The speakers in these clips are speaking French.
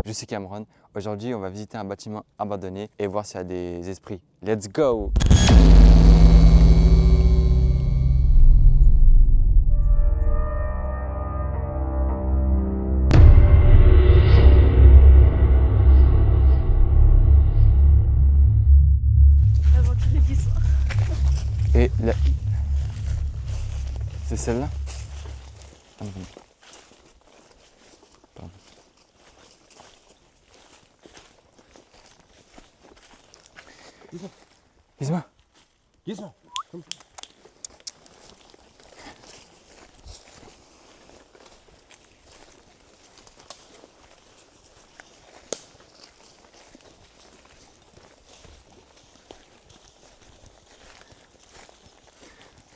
Je suis Cameron. Aujourd'hui, on va visiter un bâtiment abandonné et voir s'il y a des esprits. Let's go! Vendredi soir. Et là... C'est celle-là? Ah, non. Pardon. Gizmo. Gizmo. Komm.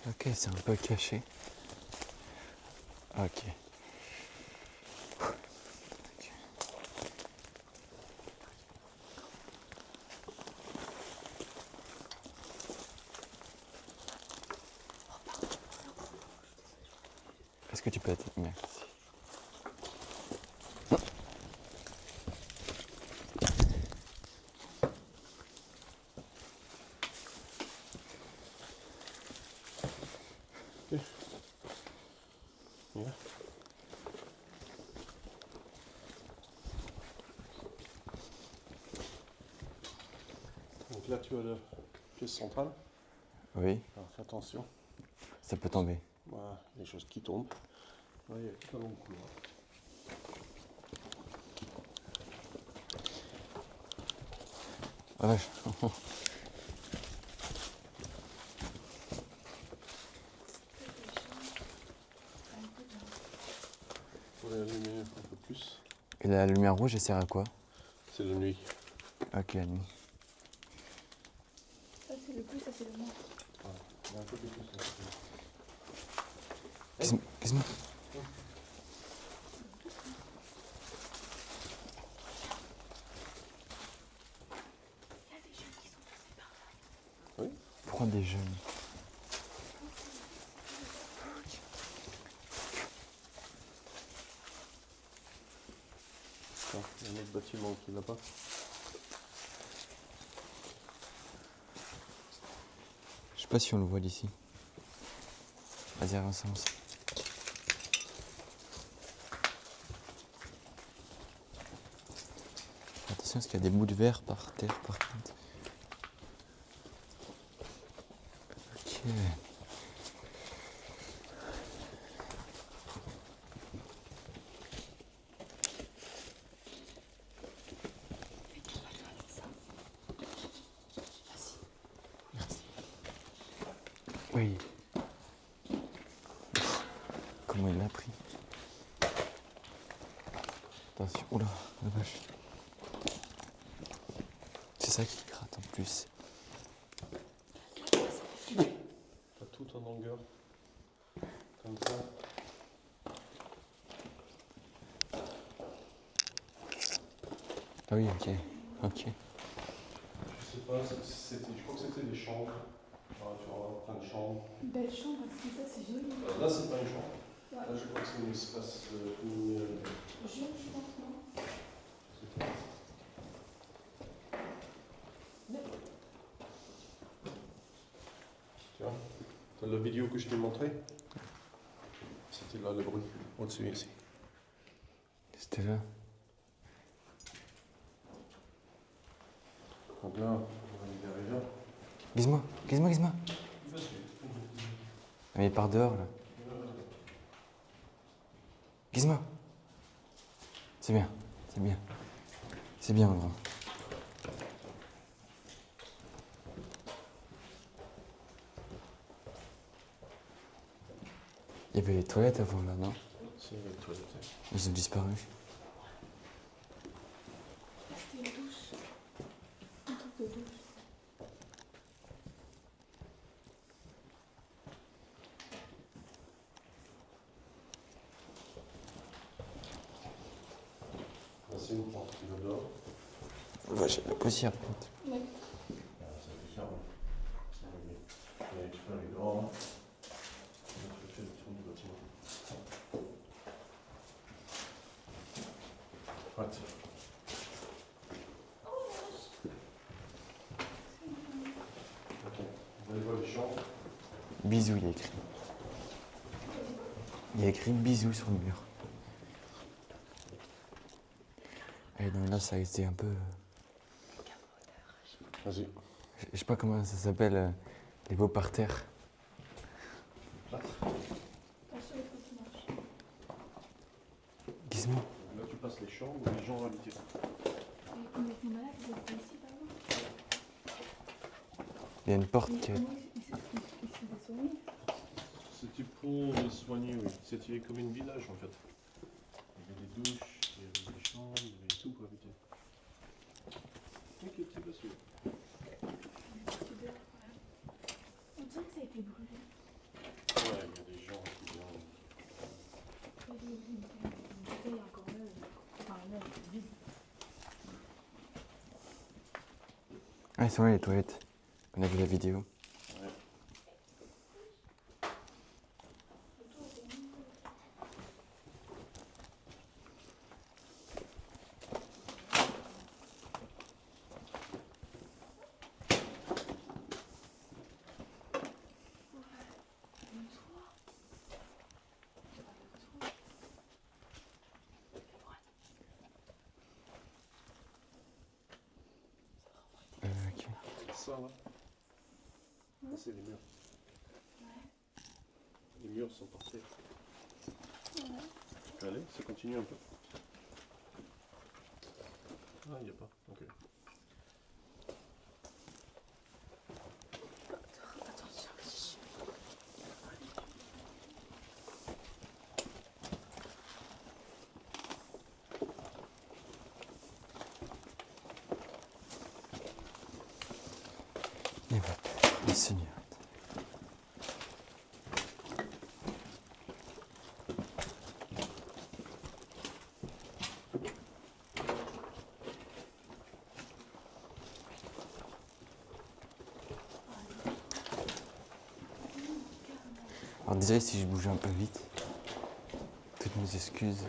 Ok, c'est un peu caché. Ok. Est-ce que tu peux être... Merci. Okay. Ja. Donc là, tu as la pièce centrale. Oui, Alors fais attention. ça peut tomber. Voilà, les choses qui tombent. Là, il y a tout un long couloir. Oh, vache. Pour les allumer un peu plus. Et la lumière rouge, elle sert à quoi? C'est la nuit. Ok, la nuit. Ça c'est le plus, ça c'est le moins. Voilà. Il y a un peu de plus. Gizmo. Il y a des jeunes qui sont passés par là. Oui. Pourquoi des jeunes? Tiens, il y a un autre bâtiment qui l'a pas. Je sais pas si on le voit d'ici. Vas-y, avance. Attention, parce qu'il y a des bouts de verre par terre, par contre. Ok. Oui. Comment il l'a pris? Attention, oula, la vache. C'est ça qui gratte en plus. T'as tout en longueur. Comme ça. Ah oui, ok. Ok. Je sais pas, je crois que c'était des chambres. Enfin, tu vois, plein de chambres. Une belle chambre, comme ça c'est joli. Là, c'est pas une chambre. Ouais. Là, je crois que c'est un espace Jaune, je pense, non? Tu vois, t'as la vidéo que je t'ai montrée. C'était là le bruit, au-dessus ici. C'était là. Donc là, on va arriver là. Gizmo. Vas-y. Ah, mais il part dehors là. Gizmo. C'est bien. C'est bien, mon grand. Il y avait les toilettes avant là, non? C'est les toilettes. Ils ont disparu. Là c'était une douche. Un truc de douche. Là, c'est une porte qui va dehors. Ouais, j'ai de la poussière. Ouais. Ça fait ferme. Et tu peux aller dehors. Là. Je fais le tour du bâtiment. Ouais. chambre. Bisous, il y a écrit. Il y a écrit bisous sur le mur. Et donc là, ça a été un peu. Vas-y. Je sais pas comment ça s'appelle, les beaux parterres. Attention, il faut qu'il marche. Gizmo. Là, tu passes les chambres où les gens ont habité. Et comme les malades, ils étaient ici, par exemple. Il y a une porte Mais qui est. comment ils se faisaient soigner? C'était pour soigner, oui. C'était comme un village, en fait. Il y avait des douches, il y avait des chambres, il y avait tout pour habiter. Ok, c'est possible. On dirait que ça a été brûlé. Ouais, il y a des gens qui viennent. Il y a une bouteille encore neuve. Enfin, neuve, vide. Ah, c'est vrai, les toilettes. On a vu la vidéo. Ouais. Ok. Ça, là. Ça, c'est les murs. Les murs sont par terre. Allez, ça continue un peu. Ah, il n'y a pas. Ok. Attention. Et voilà, les seigneurs. Alors déjà, si je bougeais un peu vite, toutes mes excuses.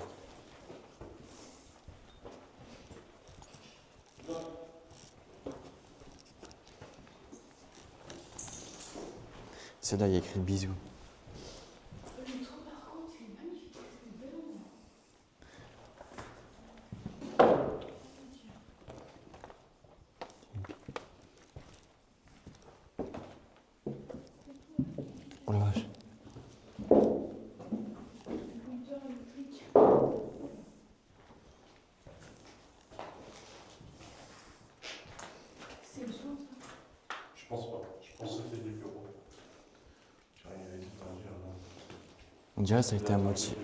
C'est là, il y a écrit bisous. Oh la vache. C'est le son, ça. Je pense pas. Je pense que c'était des bureaux. J'ai rien été tendu avant. On dirait que ça a été à moitié.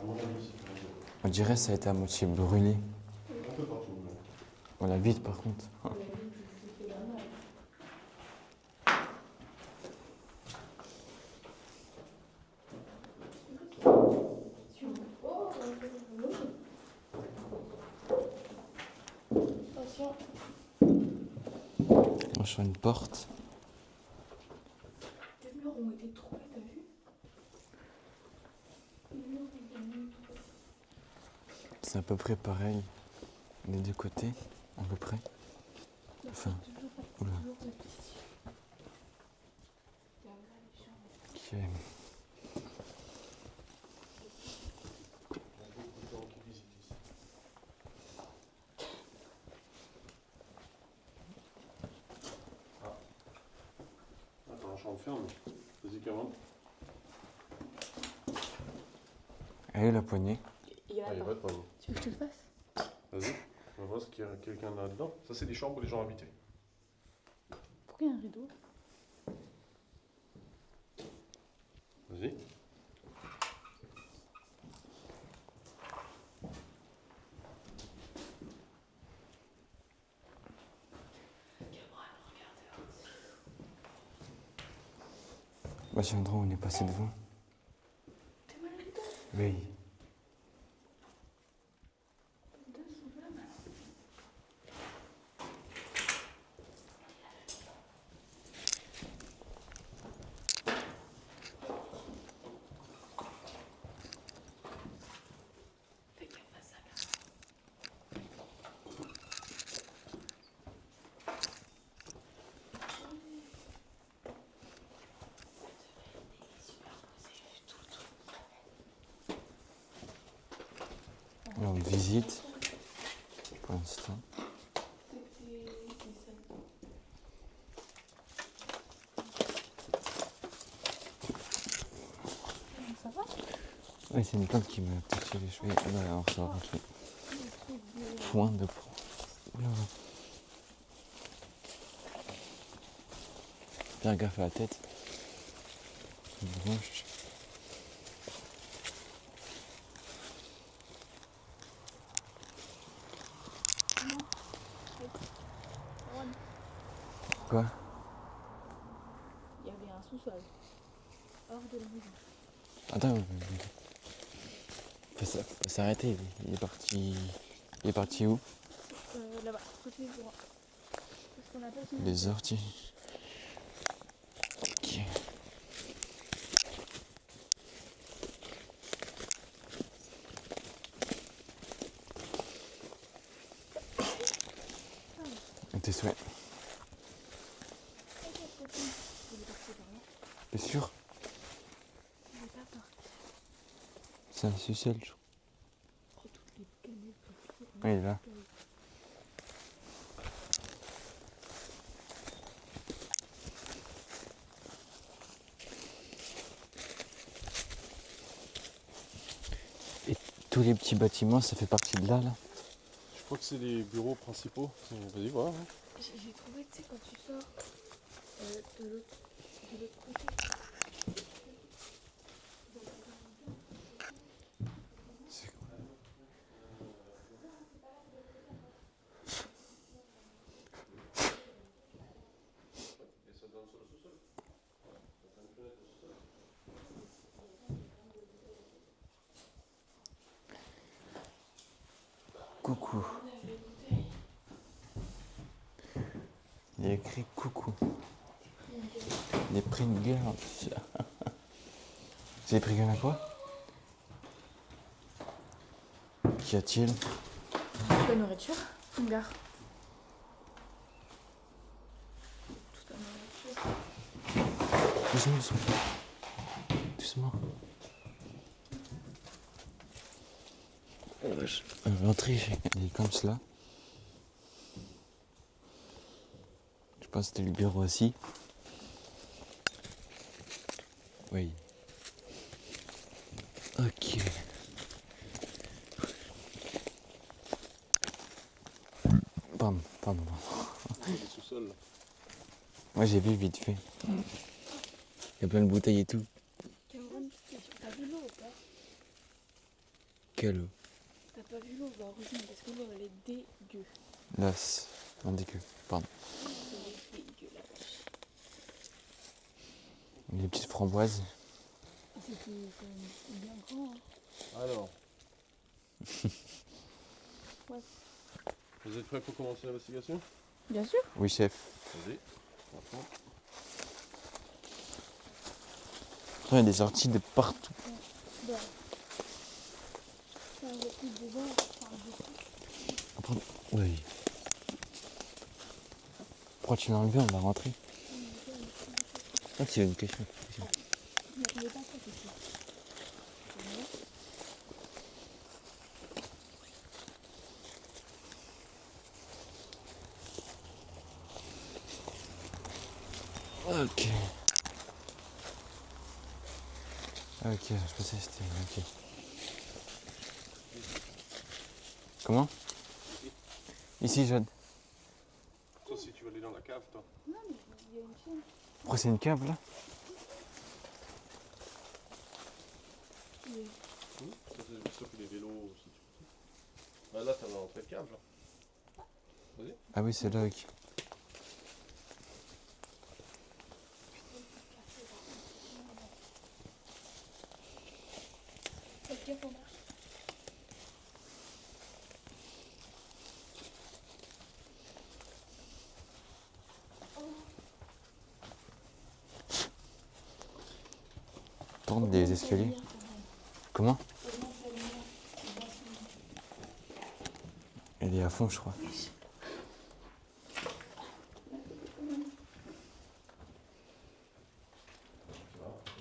À mon avis, c'est pas un bureau. On dirait que ça a été à moitié brûlé. Un peu partout. Mais... On la vide par contre. Attention. On sur une porte. Les murs ont été troués, t'as vu? Les murs ont été troués. C'est à peu près pareil des deux côtés, à peu près. Enfin, oula. Ok. Attends, je ferme. Vas-y, comment? Elle est la poignée. Il y a Ah, il là-bas. va te prendre. Tu veux que je te le fasse? Vas-y. On va voir s'il y a quelqu'un là-dedans. Ça, c'est des chambres où les gens habitaient. Pourquoi il y a un rideau? Vas-y. Bah, c'est l'endroit où on est passé devant. T'es mal le rideau? Oui. Les deux sont là, maintenant. Fais gaffe à ça, là. Là, on visite pour l'instant. Ça va? Oui, c'est une plante qui m'a touché les cheveux. Ouais, alors ça va rentrer. Foin de pro. Oula. Faire gaffe à la tête. Une branche. Quoi? Il y avait un sous-sol. Hors de la maison. Attends, faut s'arrêter. Il est parti. Il est parti où? Là-bas, côté droit. Parce qu'on a pas fini. Les orties. Ok. À tes souhaits. Il est parti par là. T'es sûr? Il est pas parti. C'est un sous-sol, je crois. Oh, toutes les canettes partout. Oui, il est là. Et tous les petits bâtiments, ça fait partie de là, là? Je crois que c'est les bureaux principaux. Vas-y, voir. Hein. J'ai trouvé, tu sais, quand tu sors de l'autre côté. C'est quoi? Coucou. Il y a écrit coucou. Les prix de guerre. C'est les prix de guerre à quoi? Qu'y a-t-il? La nourriture, une gare. Toute la nourriture. Doucement, doucement. Doucement. L'entrée, elle est comme cela. Je pense que c'était le bureau aussi. Oui. Ok. Pardon, pardon. C'est les sous-sols. Moi j'ai vu vite fait. Il y a plein de bouteilles et tout. Cameroun, t'as vu l'eau ou pas? Quelle eau? T'as pas vu l'eau? Bah heureusement, parce que l'eau elle est dégueu. Là, c'est un dégueu. Pardon. Elle est dégueu la vache. Les petites framboises. C'était bien grand. Hein. Alors. Ouais. Vous êtes prêts pour commencer l'investigation? Bien sûr. Oui, chef. Vas-y. Maintenant. Il y a des sorties de partout. Bah. Ça aurait pu dedans, enfin dessus. Après, oui. Pourquoi tu l'as enlevé? On va rentrer. Ah, c'est une question. Je m'attendais pas à ça, c'est sûr. Ok. Ok, je pensais que c'était... Ok. Comment? Ici, Jade. Toi, si tu veux aller dans la cave, toi. Non, mais il y a une chaîne. Pourquoi c'est une cave, là? Oui. Ça, c'est sûr que les vélos, si tu veux. Bah, là, t'as l'entrée de cave, là. Vas-y. Ah oui, c'est là, ok. Faites gaffe en marche. Tourne des escaliers. Comment? Elle est à fond, je crois.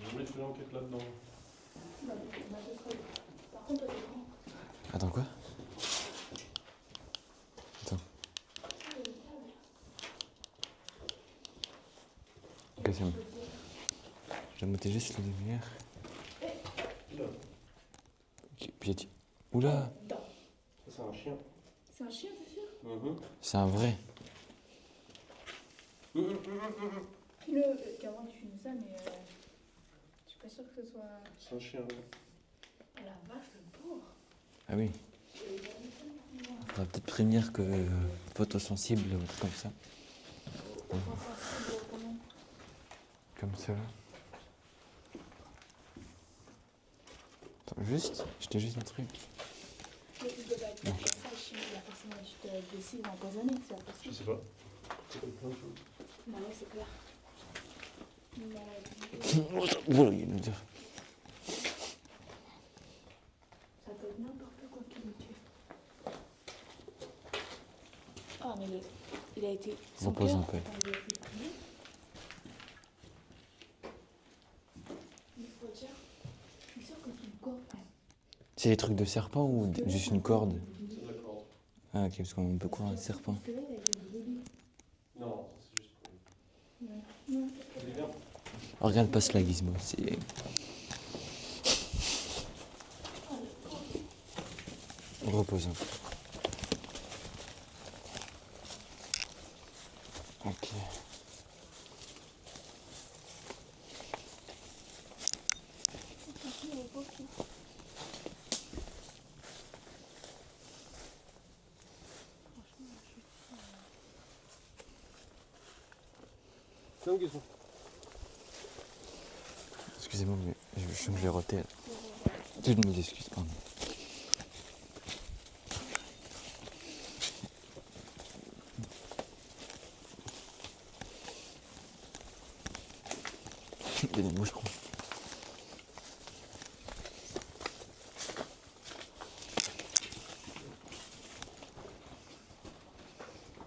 Je vais faire l'enquête là-dedans. Par contre, elle est grande. Attends, quoi? monter juste la lumière. Oula, Ok, puis oula, Attends. ça c'est un chien. C'est un chien, t'es sûr? c'est un vrai. Le. Qu'avant tu filmes ça, mais. Je suis pas sûre que ce soit. C'est un chien, ouais. Oh la vache, le pauvre! Ah oui. Faudra peut-être prévenir que photosensible ou un truc comme ça. Comme cela. Attends, juste, je te juste un truc. Mais il devait être comme ça, le chien, il a forcément juste blessé ou empoisonné, c'est pas Je possible. sais pas. C'est comme plein de choses. Bah ouais, c'est clair. Voilà, il nous dire. Ça peut être n'importe quoi qui le tue. Ah, mais il a été. Son Repose cœur, un peu. quand il a été pris, il faut dire, je suis sûre que son corps. C'est des trucs de serpent ou juste une corde? C'est de la corde. Ah ok, parce qu'on peut croire un serpent. Parce que là, il a été brûlé. Non, c'est juste pour lui. Non. C'est bien. Oh, regarde, passe la gizmo. C'est... Repose un peu. Ok. C'est un guisson. Excusez-moi, mais je sens que j'ai roté. Toutes mes excuses, pardon. Donnez-moi, je prends.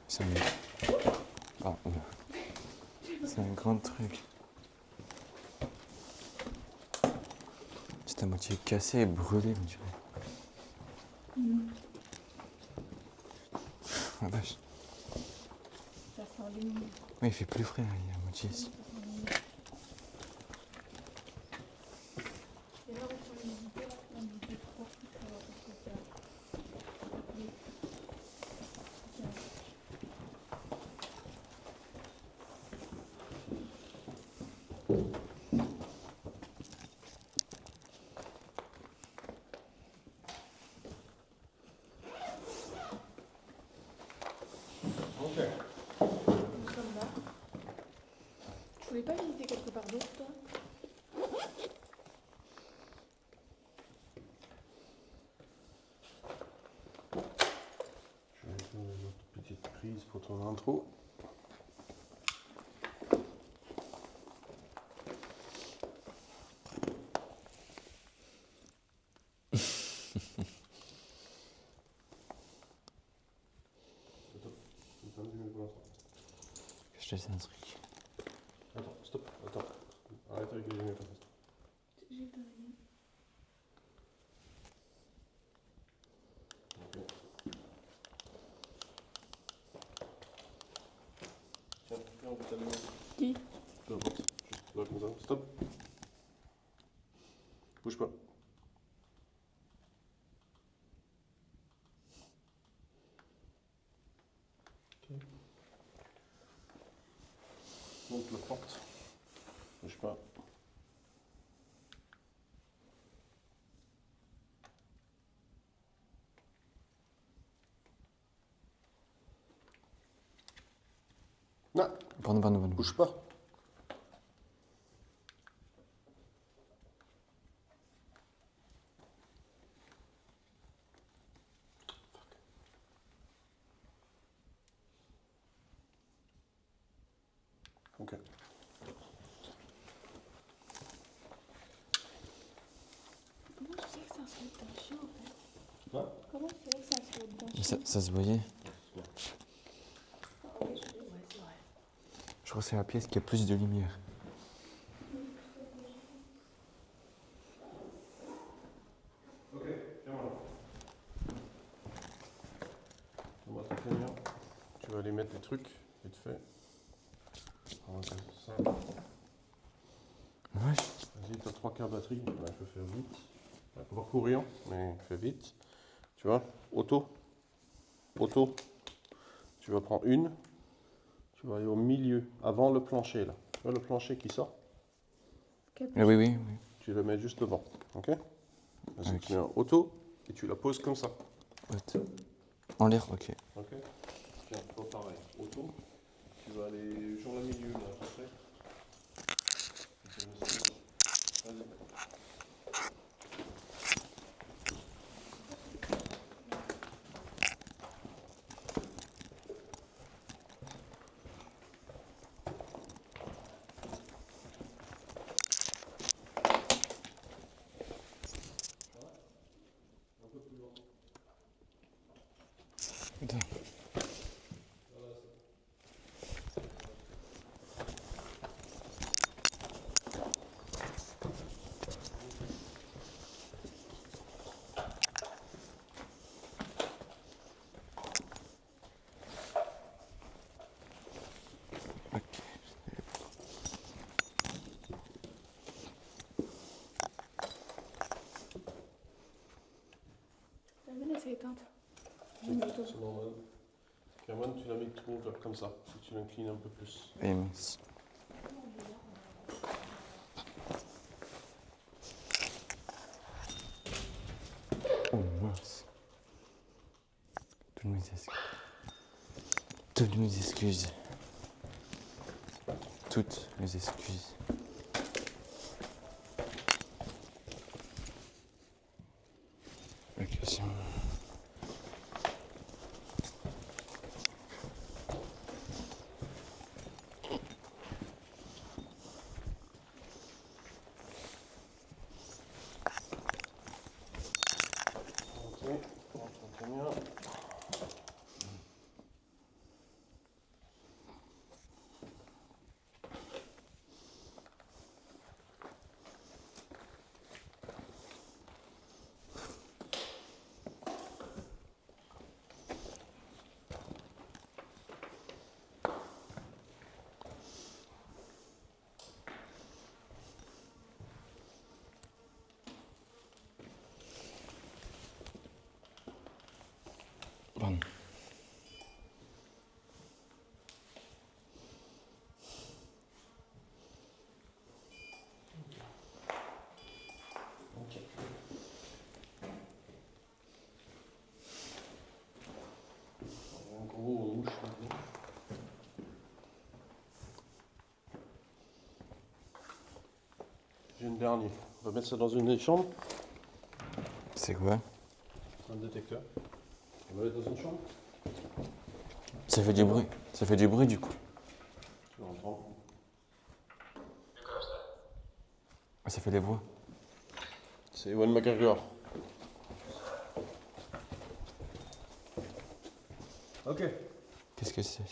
C'est un... Ah, c'est un grand truc. C'est à moitié cassé et brûlé, on dirait. Ah vache. Ça sent l'huile. Oui, il fait plus frais, là, il est à moitié ici. Et là, on peut l'humidité, on dit trop, ça va parce que ça. Oui. Ok. Nous sommes là. Tu voulais pas visiter quelque part d'autre, toi? Je vais faire une autre petite prise pour ton intro. Je te laisse un truc. Attends, stop, attends. Arrête avec les lunettes. J'ai pas rien. Ok. Tiens, viens, on peut t'allumer. Qui? Peu importe, juste là comme ça. Stop. Bouge pas. Ok. Monte la porte. Bouge pas. Non, Pardon. bouge pas. Ok. Comment tu sais que c'est un squelette d'un chien, en fait? Quoi? Comment tu sais que c'est un squelette d'un Mais chien? ça se voyait. Ah ouais, ouais, c'est vrai. Je crois que c'est la pièce qui a plus de lumière. Ok, viens-moi. On va te tenir. Tu vas aller mettre des trucs, vite fait. On va faire ça. Wesh. Vas-y, t'as 3 quarts de batterie. Ouais, je vais faire vite. On va courir, mais fais vite. Tu vois, auto. Auto. Tu vas prendre une. Tu vas aller au milieu, avant le plancher là. Tu vois le plancher qui sort? Oui, oui, oui. Tu le mets juste devant. Ok? Vas-y, Ok. tu mets un auto et tu la poses comme ça. Auto. En l'air, ok. Ok? Tiens, toi pareil. Auto. Tu vas aller sur le milieu là, tu sais. Vas-y. Attends. Ok. La lumière, c'est éteinte. C'est normal. Cameron, tu l'as mis trop vers comme ça. Si tu l'inclines un peu plus. Et mince. Oh mince. Toutes mes excuses. Toutes mes excuses. Toutes mes excuses. Ok, c'est bon. Ok, on entend bien. Pardon. Ok. En gros, on mouche maintenant. J'ai une dernière. On va mettre ça dans une des chambres. C'est quoi? Un détecteur. On va le mettre dans une chambre. Ça fait du bruit. Ça fait du bruit du coup. Tu l'entends. Ah, ça fait des voix. C'est Ewan McGregor. Ok. Qu'est-ce que c'est?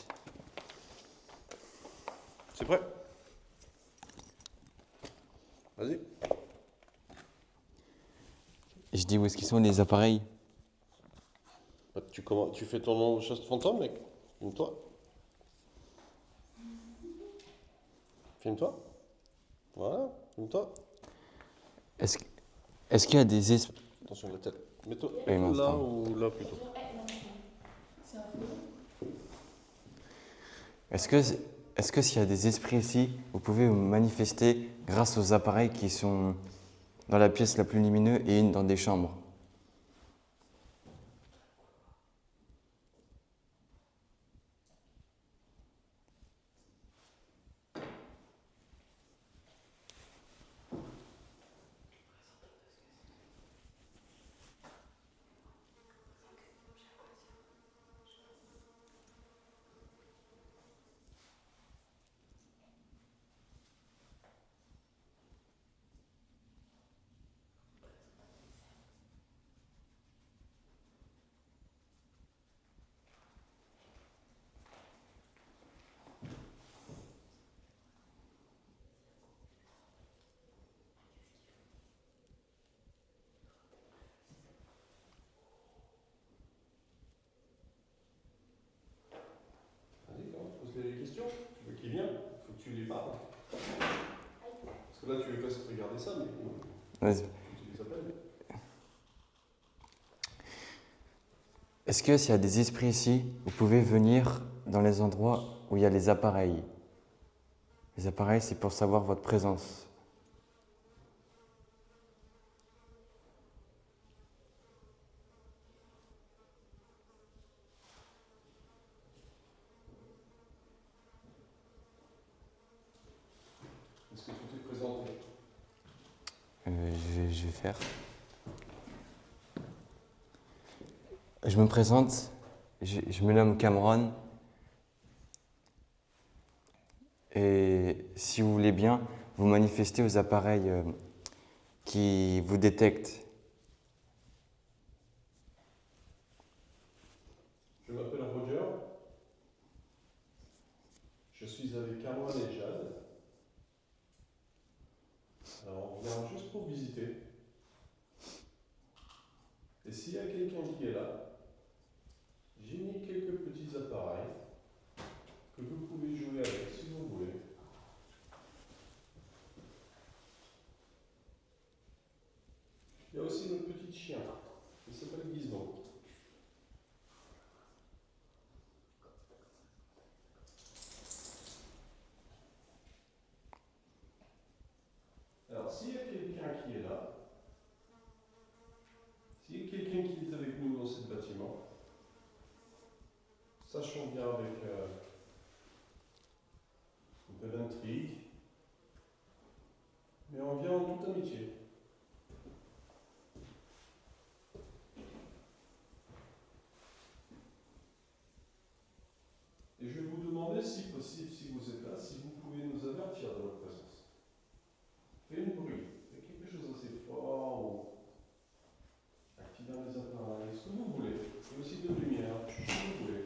C'est prêt? Vas-y. Et je dis où est-ce qu'ils sont les appareils? Bah, tu fais ton nom de chasse fantôme, mec. Filme-toi. Filme-toi. Voilà, filme-toi. Est-ce est-ce qu'il y a des esprits? Attention, la tête. Mets-toi Oui, mince, là pardon. ou là plutôt. Est-ce que s'il y a des esprits ici, vous pouvez vous manifester grâce aux appareils qui sont dans la pièce la plus lumineuse et une dans des chambres? Vas-y. Tu les appelles. Est-ce que s'il y a des esprits ici, vous pouvez venir dans les endroits où il y a les appareils? Les appareils, c'est pour savoir votre présence. Est-ce que tu t'es présenté? Je vais faire. Je me présente, je me nomme Cameron. Et si vous voulez bien, vous manifestez aux appareils qui vous détectent. Je m'appelle Roger. Je suis avec Cameron et Jade. Alors, on vient juste pour visiter. Et s'il y a quelqu'un qui est là, j'ai mis quelques petits appareils que vous pouvez jouer avec si vous voulez. Il y a aussi notre petit chien. Il s'appelle Gizmo. Alors, s'il y a quelqu'un qui est là, s'il y a quelqu'un qui est avec nous dans ce bâtiment, sachons bien avec un peu d'intrigue, mais on vient en toute amitié. Et je vais vous demander, si possible, si vous êtes là, si vous pouvez nous avertir de votre présence. Faites un bruit, faites quelque chose d'assez fort ou activez les appareils, ce que vous voulez. Et aussi de lumière, ce que vous voulez.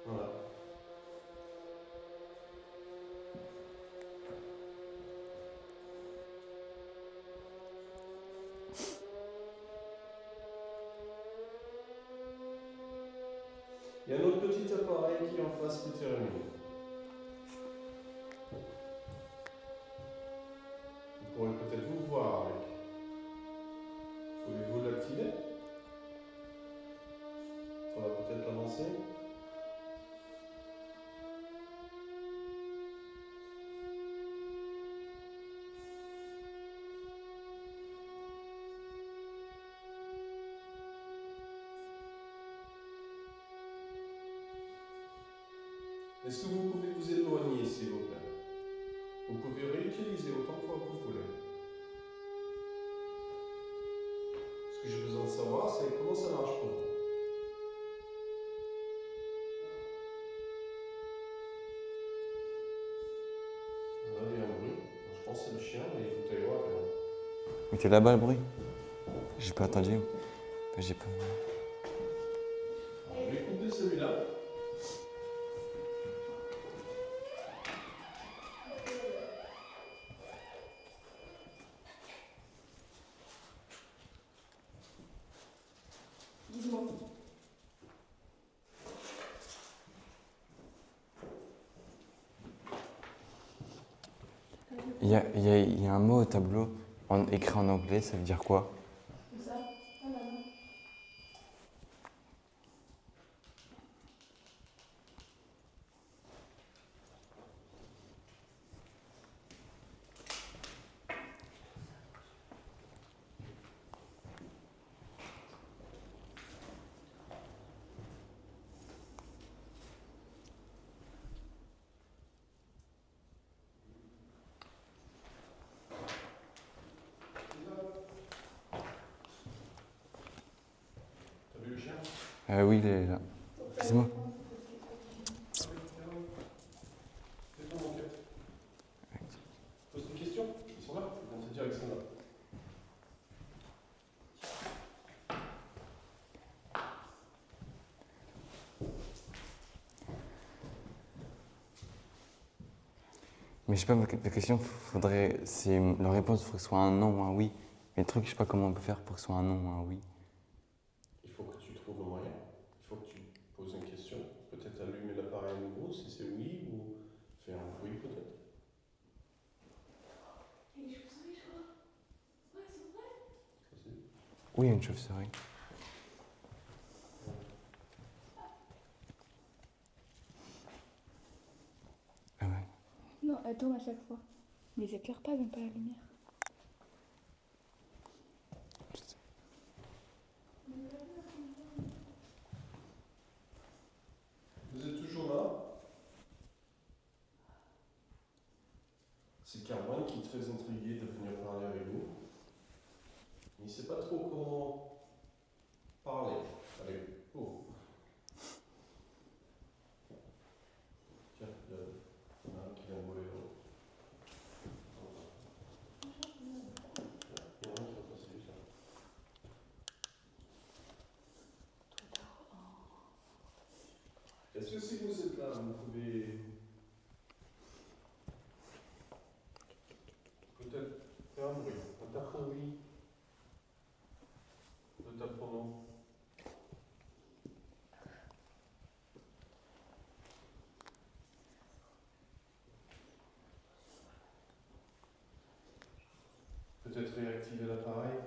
Voilà. Il y a un autre petit appareil qui est en face qui termine. Vous pourrez peut-être vous voir avec. Pouvez-vous l'activer? Il faudra peut-être l'avancer. Est-ce que vous pouvez vous éloigner, s'il vous plaît? Vous pouvez réutiliser autant de fois que vous voulez. Ce que j'ai besoin de savoir, c'est comment ça marche pour vous. Là, il y a un bruit. Je pense que c'est le chien, mais il faut aller voir. Mais t'es là-bas le bruit? J'ai pas entendu. J'ai pas. On va écouter celui-là. Dis-moi. Il y a un mot au tableau écrit en anglais, ça veut dire quoi? C'est ça? Ah là là. T'as vu le chien? Oui, il est là. Excuse-moi. Mais je sais pas, ma question, faudrait. La réponse, il faudrait que ce soit un non ou un oui. Mais le truc, je sais pas comment on peut faire pour que ce soit un non ou un oui. Il faut que tu trouves un moyen. Il faut que tu poses une question. Peut-être allumer l'appareil à nouveau si c'est oui ou faire un bruit peut-être. Et je vous je crois. Ouais, c'est vrai. Possible. Oui, une chauve-souris. Ah ouais. Non, elle tourne à chaque fois. Mais ils éclairent pas, même pas la lumière. Vous êtes toujours là? C'est Carmen qui est très intrigué de venir parler avec vous. Il ne sait pas trop comment parler avec vous. Tiens, il y en a un qui vient de voler l'autre. Il y en a un qui va passer juste là. Est-ce que si vous êtes là, vous pouvez peut-être faire un bruit, un tapis de ta pronom? Peut-être réactiver l'appareil.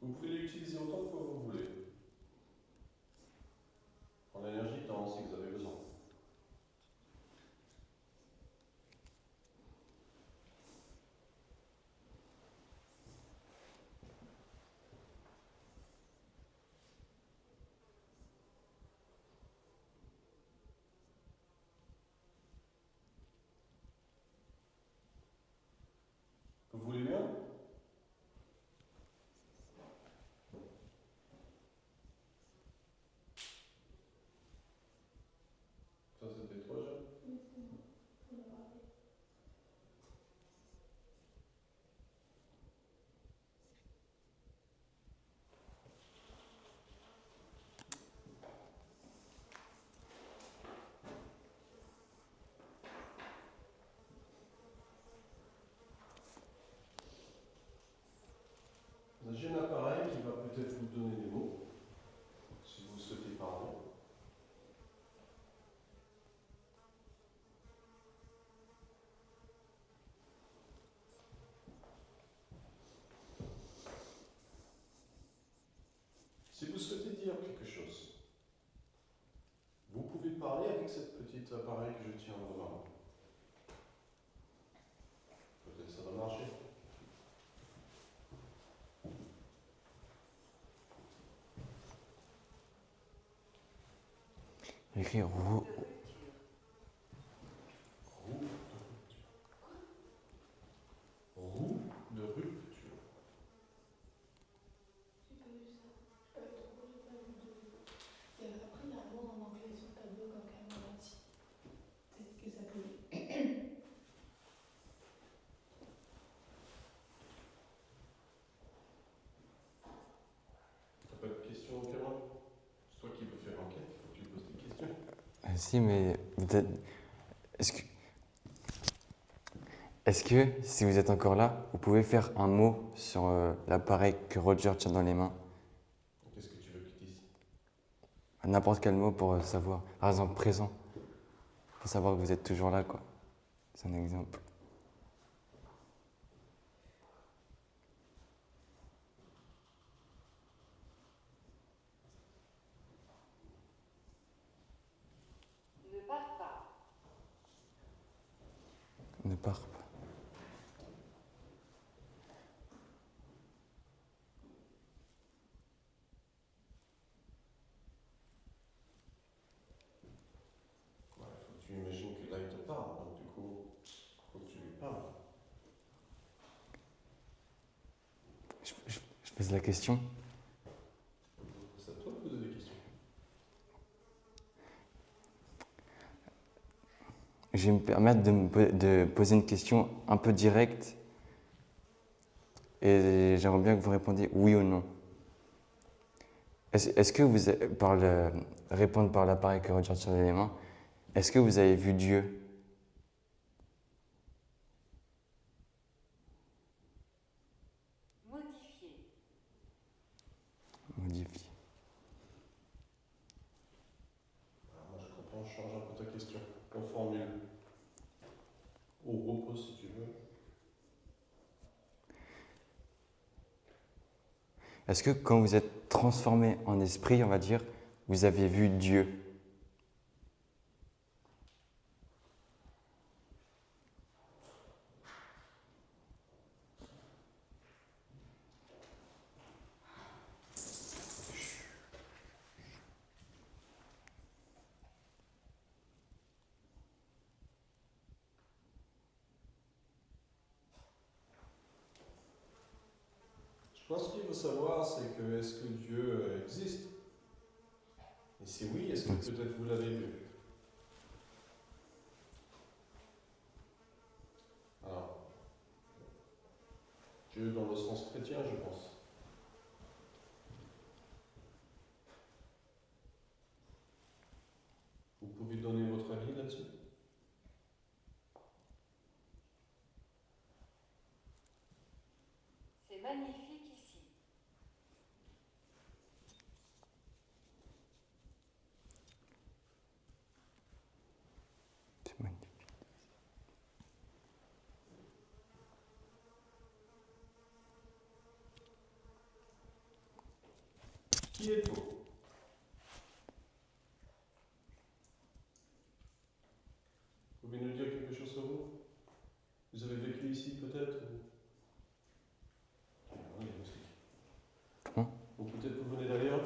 Vous pouvez l'utiliser autant que vous voulez. En énergie de temps si vous avez besoin. Vous voulez bien? Ça c'était toi, Jeanne? J'ai un appareil qui va peut-être vous donner des mots, si vous souhaitez parler. Si vous souhaitez dire quelque chose, vous pouvez parler avec ce petit appareil que je tiens dans ma main. Peut-être ça va marcher. Écrit roue. Roue de rupture. J'ai pas vu ça. J'ai pas vu trop, j'ai pas vu de. Après, il y a un mot en anglais sur le tableau quand même on l'a dit. Peut-être que ça peut. T'as pas de questions, Cameron? C'est toi qui veux faire enquête, il faut que tu poses des questions. Si, mais peut-être. Est-ce que. Est-ce que, si vous êtes encore là, vous pouvez faire un mot sur l'appareil que Roger tient dans les mains? Qu'est-ce que tu veux qu'il dise? N'importe quel mot pour savoir. Par exemple, présent. Pour savoir que vous êtes toujours là, quoi. C'est un exemple. Ne pars pas. Ne pars pas. Ouais, faut que tu imagines que là il te parle, donc du coup, faut que tu lui parles. Je pose la question. C'est à toi de poser des questions. Je vais me permettre de poser une question un peu directe. Et j'aimerais bien que vous répondiez oui ou non. Est-ce que vous, répondre par l'appareil que regarde sur l'élément, est-ce que vous avez vu Dieu? Modifier. Modifié. Alors, moi, je comprends, je change un peu ta question. On formule. Ou repose si tu veux. Est-ce que quand vous êtes transformé en esprit, on va dire, vous avez vu Dieu? Je pense qu'il faut savoir, c'est que est-ce que Dieu existe? Et si oui, est-ce que peut-être vous l'avez vu? Alors, Dieu dans le sens chrétien, je pense. Vous pouvez donner votre avis là-dessus? C'est magnifique ici. C'est magnifique. Qui êtes-vous? Vous pouvez nous dire quelque chose sur vous? Vous avez vécu ici peut-être? Ah, il y a aussi. Hein? Ou peut-être vous venez d'ailleurs?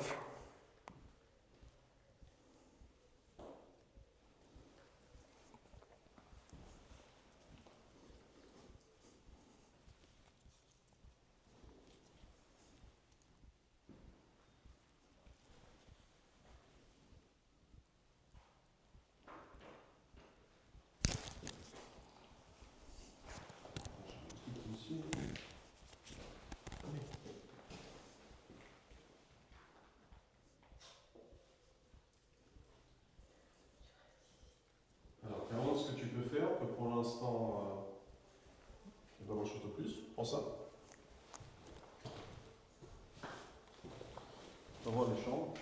Ici. Alors, Caroline, ce que tu peux faire, que pour l'instant, il n'y a pas grand-chose de plus, prends ça. On va voir les chambres.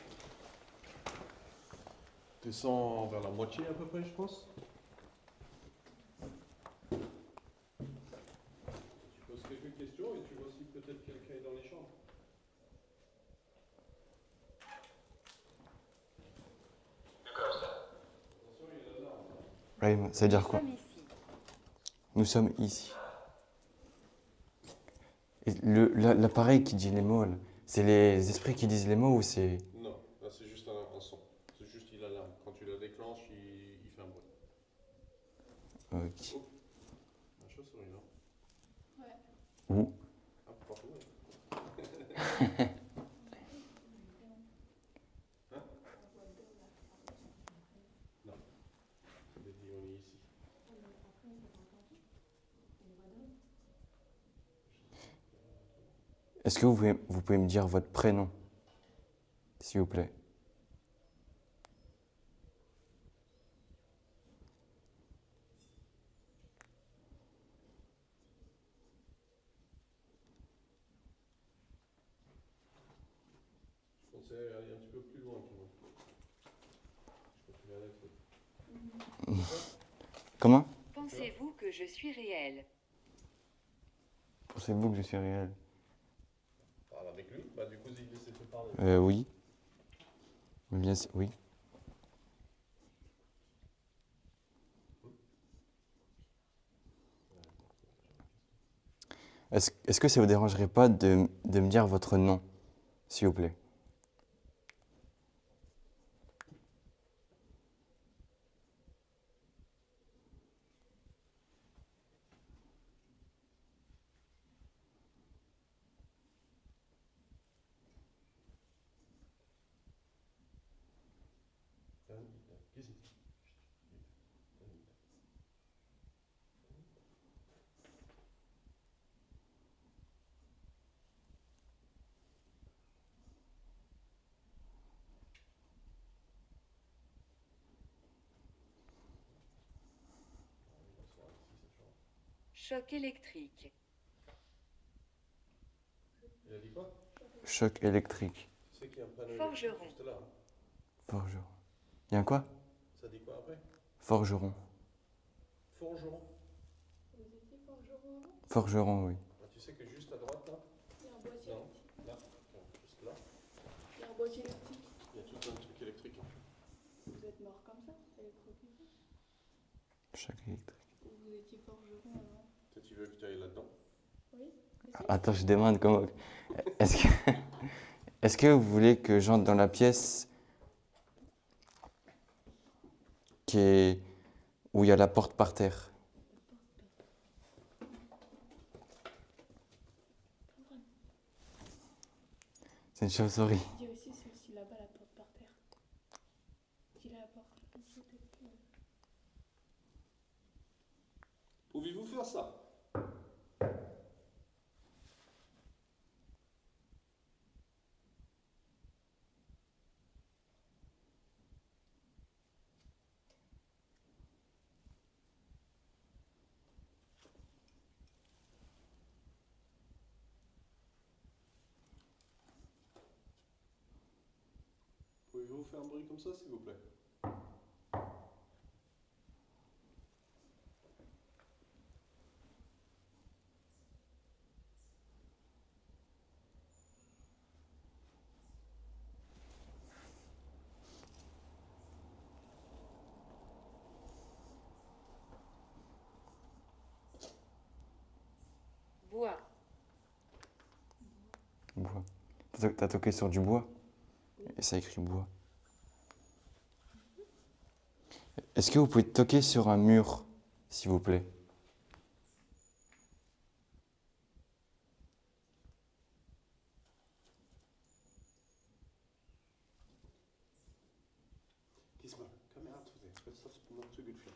Descends vers la moitié à peu près, je pense. Tu poses quelques questions et tu vois si peut-être quelqu'un est dans les chambres. Attention, il y a l'alarme. Oui, ça veut dire quoi? Nous sommes ici. Nous sommes ici. Et l'appareil qui dit les mots, là, c'est les esprits qui disent les mots ou c'est... Non, là c'est juste un son. C'est juste il alarme. Quand tu le déclenches, il fait un bruit. Ok. Oh, la chauve-souris là. Ouais. Où? Ah, partout. Ouais. Hein? Non. Je l'ai dit, on est ici. Est-ce que vous pouvez me dire votre prénom, s'il vous plaît? Je pensais aller un petit peu plus loin, tu vois. Je préfère aller Comment? Pensez-vous que je suis réel? Pensez-vous que je suis réel? Parle avec lui. Bah, du coup, il essaie de te parler. Oui. Bien, oui. Est-ce que ça vous dérangerait pas de me dire votre nom, s'il vous plaît? Qu'est-ce que c'est? Choc électrique. Il a dit quoi? Choc électrique. Tu sais qu'il y a un panneau Forgeron. électrique juste là. Hein. Forgeron. Il y a un quoi? Ça dit quoi après? Forgeron. Forgeron. Vous étiez forgeron avant? Forgeron, oui. Ah, tu sais que juste à droite là? Il y a un boîtier Non. électrique. Là. Attends, juste là. Il y a un boîtier électrique. Il y a tout un truc électrique. Vous êtes mort comme ça, électrocuté. Choc électrique. Ou vous étiez forgeron avant? Peut-être tu veux que tu ailles là-dedans. Oui. Attends, je demande comment. Est-ce que, est-ce que vous voulez que j'entre dans la pièce où il y a la porte par terre? C'est une chauve-souris. Dis aussi celle-ci là-bas, la porte par terre. Dis la porte. Pouvez-vous faire ça? Pouvez-vous faire un bruit comme ça, s'il vous plaît? Bois. Bois. T'as toqué sur du bois? Et ça écrit bois. Est-ce que vous pouvez toquer sur un mur, s'il vous plaît? Diesmal, komm her zu sehen. Jetzt wird das noch zu gut für.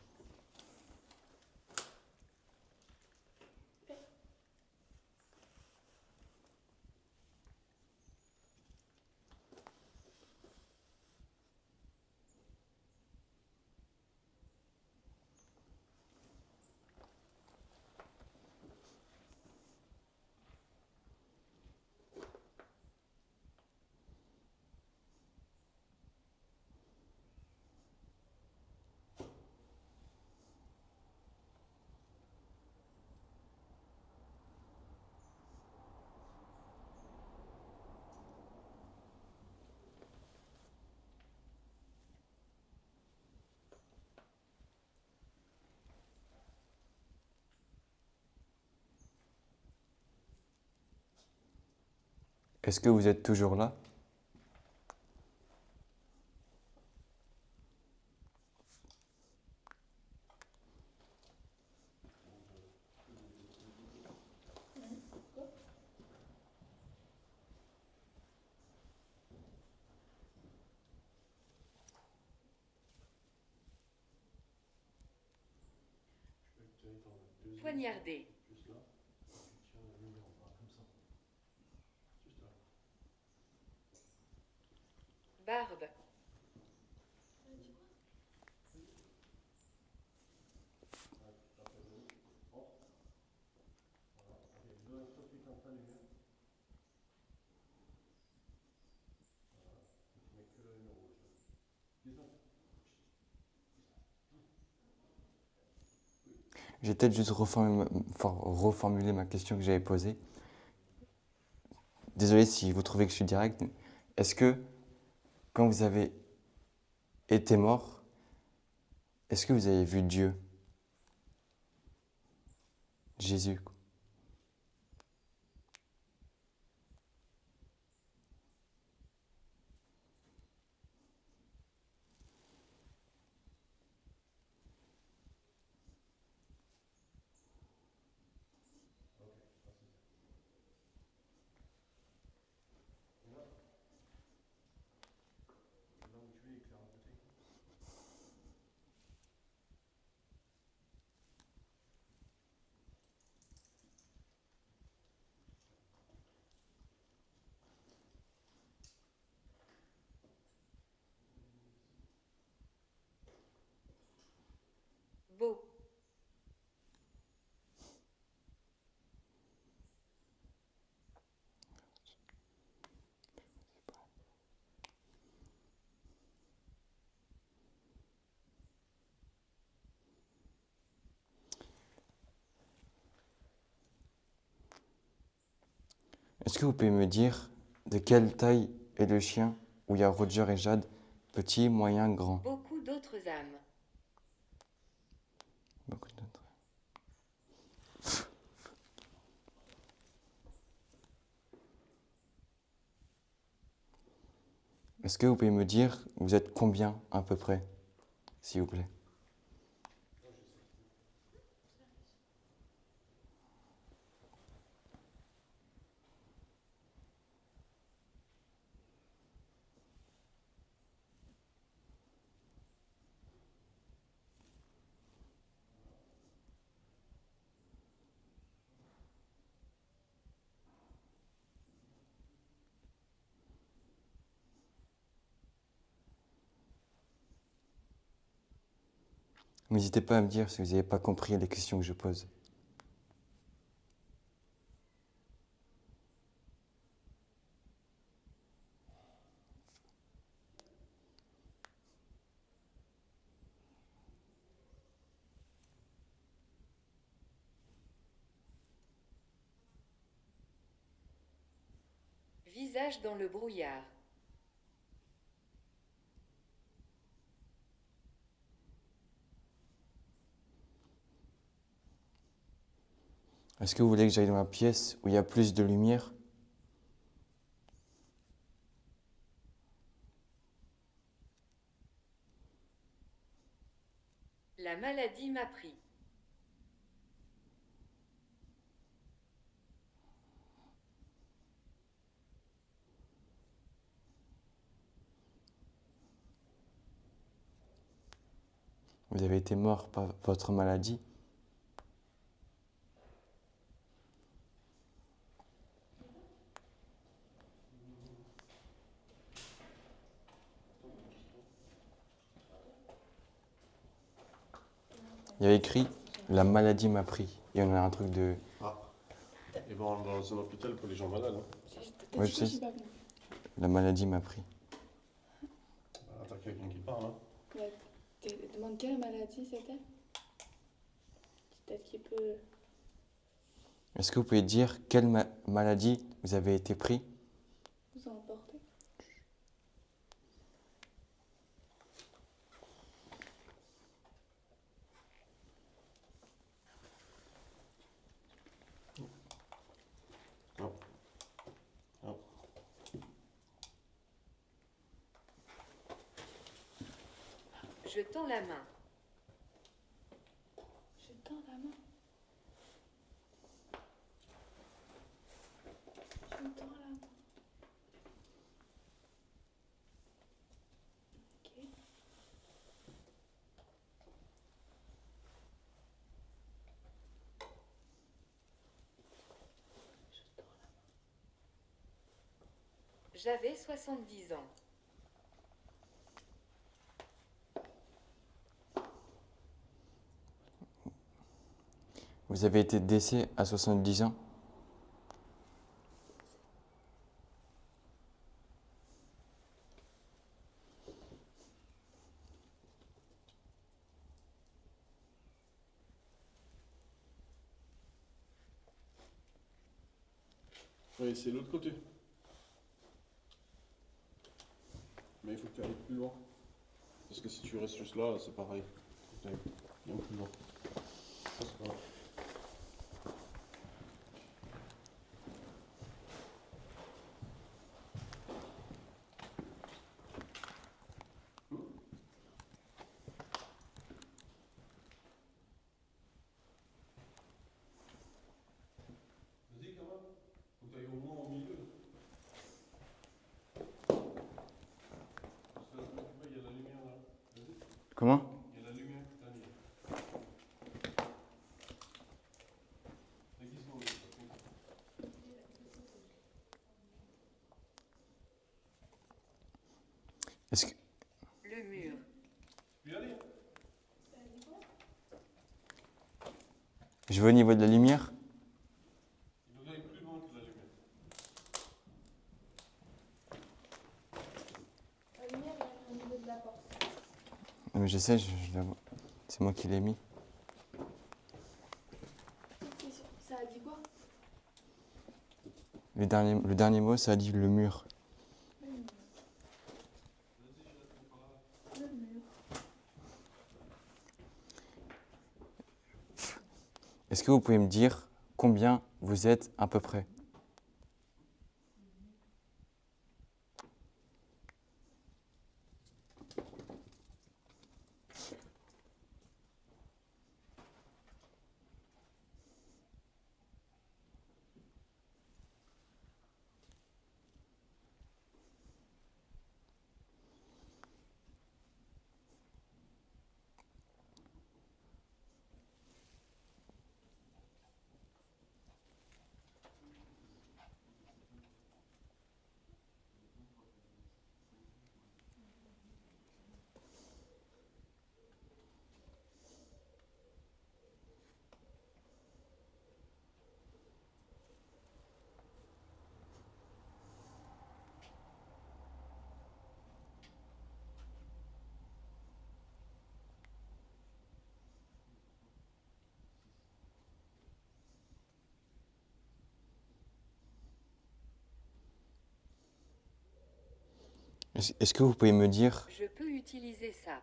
Est-ce que vous êtes toujours là? Poignardé. Juste là. Tu tiens le numéro pas comme ça. Juste là. Barbe. J'ai peut-être juste reformulé ma question que j'avais posée. Désolé si vous trouvez que je suis direct. Est-ce que, quand vous avez été mort, est-ce que vous avez vu Dieu? Jésus? Beau. Est-ce que vous pouvez me dire de quelle taille est le chien où il y a Roger et Jade? Petit, moyen, grand. Beaucoup d'autres âmes. Beaucoup d'autres. Est-ce que vous pouvez me dire, vous êtes combien à peu près, s'il vous plaît? N'hésitez pas à me dire si vous n'avez pas compris les questions que je pose. Visage dans le brouillard. Est-ce que vous voulez que j'aille dans la pièce où il y a plus de lumière? La maladie m'a pris. Vous avez été mort par votre maladie? Il y a écrit « La maladie m'a pris ». Il y en a un truc de... Ah. Et bon, dans un hôpital pour les gens malades. Hein. Ouais, je sais. La maladie m'a pris. Ah, t'as quelqu'un qui parle. Hein. Ouais, demande quelle maladie c'était. Peut-être qu'il peut. Est-ce que vous pouvez dire quelle maladie vous avez été pris? Vous emporter. Non. Non. Je tends la main. Je tends la main. Je tends la main. Ok. J'avais 70 ans. Vous avez été décès à 70 ans? Oui, c'est l'autre côté. Mais il faut que tu ailles plus loin. Parce que si tu restes juste là, c'est pareil. Il faut que tu ailles bien plus loin. Ça, c'est pas grave. Vas-y, quand même. Faut que tu ailles au moins au milieu. Parce que là, tu vois, il y a la lumière là. Vas-y. Comment? Il y a la lumière que tu as mis. Vas-y, sur le Est-ce que... Le mur. Tu peux y aller. Je vais au niveau de la lumière? Il faut que tu ailles plus loin que la lumière. La lumière est au niveau de la porte. Non, mais je sais, je la vois. C'est moi qui l'ai mis. Ça a dit quoi? le dernier mot, ça dit le mur. Le mur. Est-ce que vous pouvez me dire combien vous êtes à peu près? Est-ce que vous pouvez me dire, Je peux utiliser ça.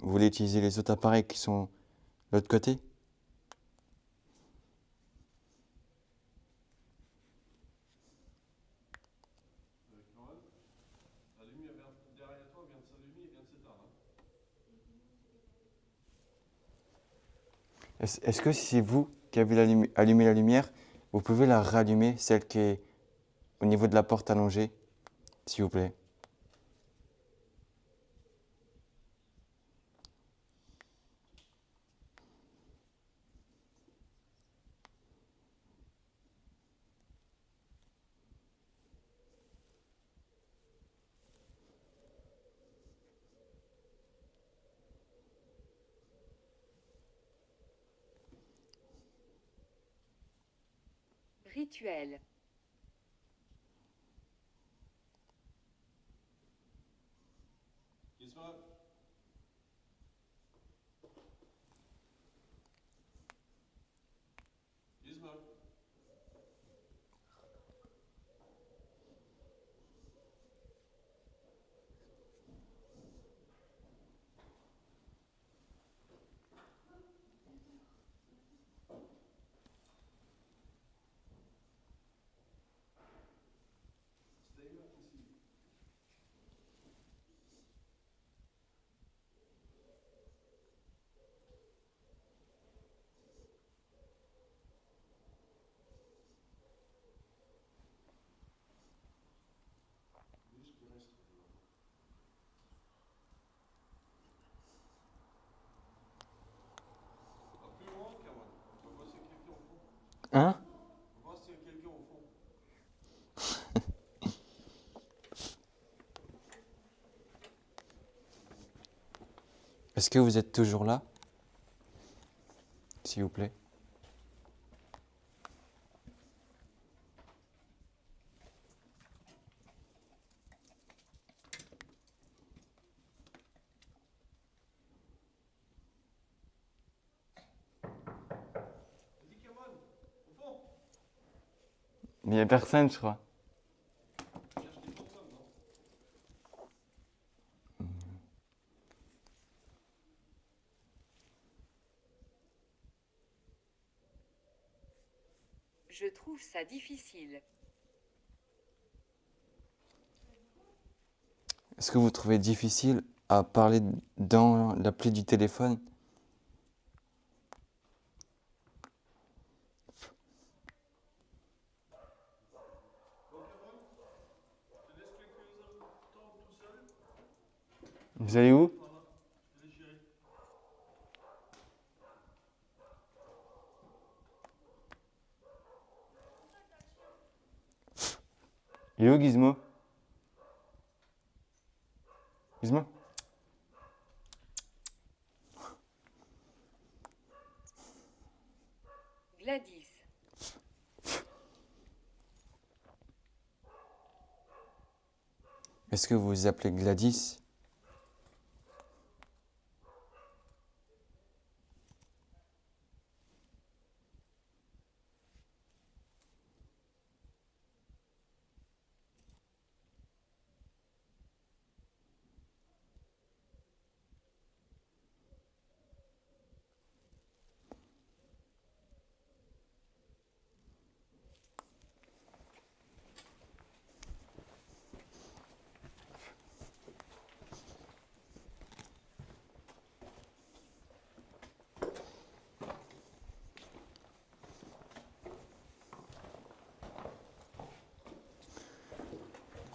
vous voulez utiliser les autres appareils qui sont de l'autre côté? La lumière derrière toi vient de s'allumer et vient de s'éteindre. Est-ce que si c'est vous qui avez allumé la lumière, vous pouvez la rallumer, celle qui est au niveau de la porte allongée, s'il vous plaît? Rituel. Gizmo. Gizmo. Plus loin, Cameron. On va voir s'il y a quelqu'un au fond. Hein? On va voir s'il y a quelqu'un au fond. Est-ce que vous êtes toujours là? S'il vous plaît. Vas-y, Cameron. Au fond. Il n'y a personne, je crois. Tu cherches des fantômes, non? Je trouve ça difficile. Est-ce que vous trouvez difficile à parler dans l'appli du téléphone? Bon, Cameron, je te laisse quelques temps tout seul. Vous allez où? Voilà, je te laisse gérer. Il est où, Gizmo? Gizmo? Gladys. Est-ce que vous vous appelez Gladys?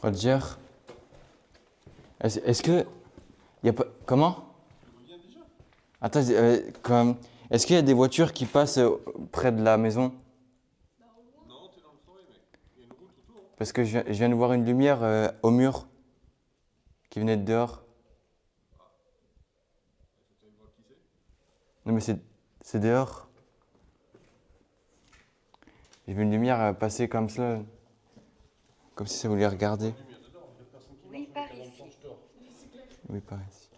Roger, est-ce que... Y a pas... Comment? Attends, est-ce qu'il y a des voitures qui passent près de la maison? Non, t'es dans le forêt, mec. Il y a une route autour. Hein. Parce que je viens de voir une lumière au mur qui venait de dehors. Tu voir qui c'est? Non mais c'est dehors. J'ai vu une lumière passer comme ça. Comme si ça voulait regarder. Lumière dedans, il y a personne qui Oui, marche par avec un lampe ici. torche dehors. Oui, par ici.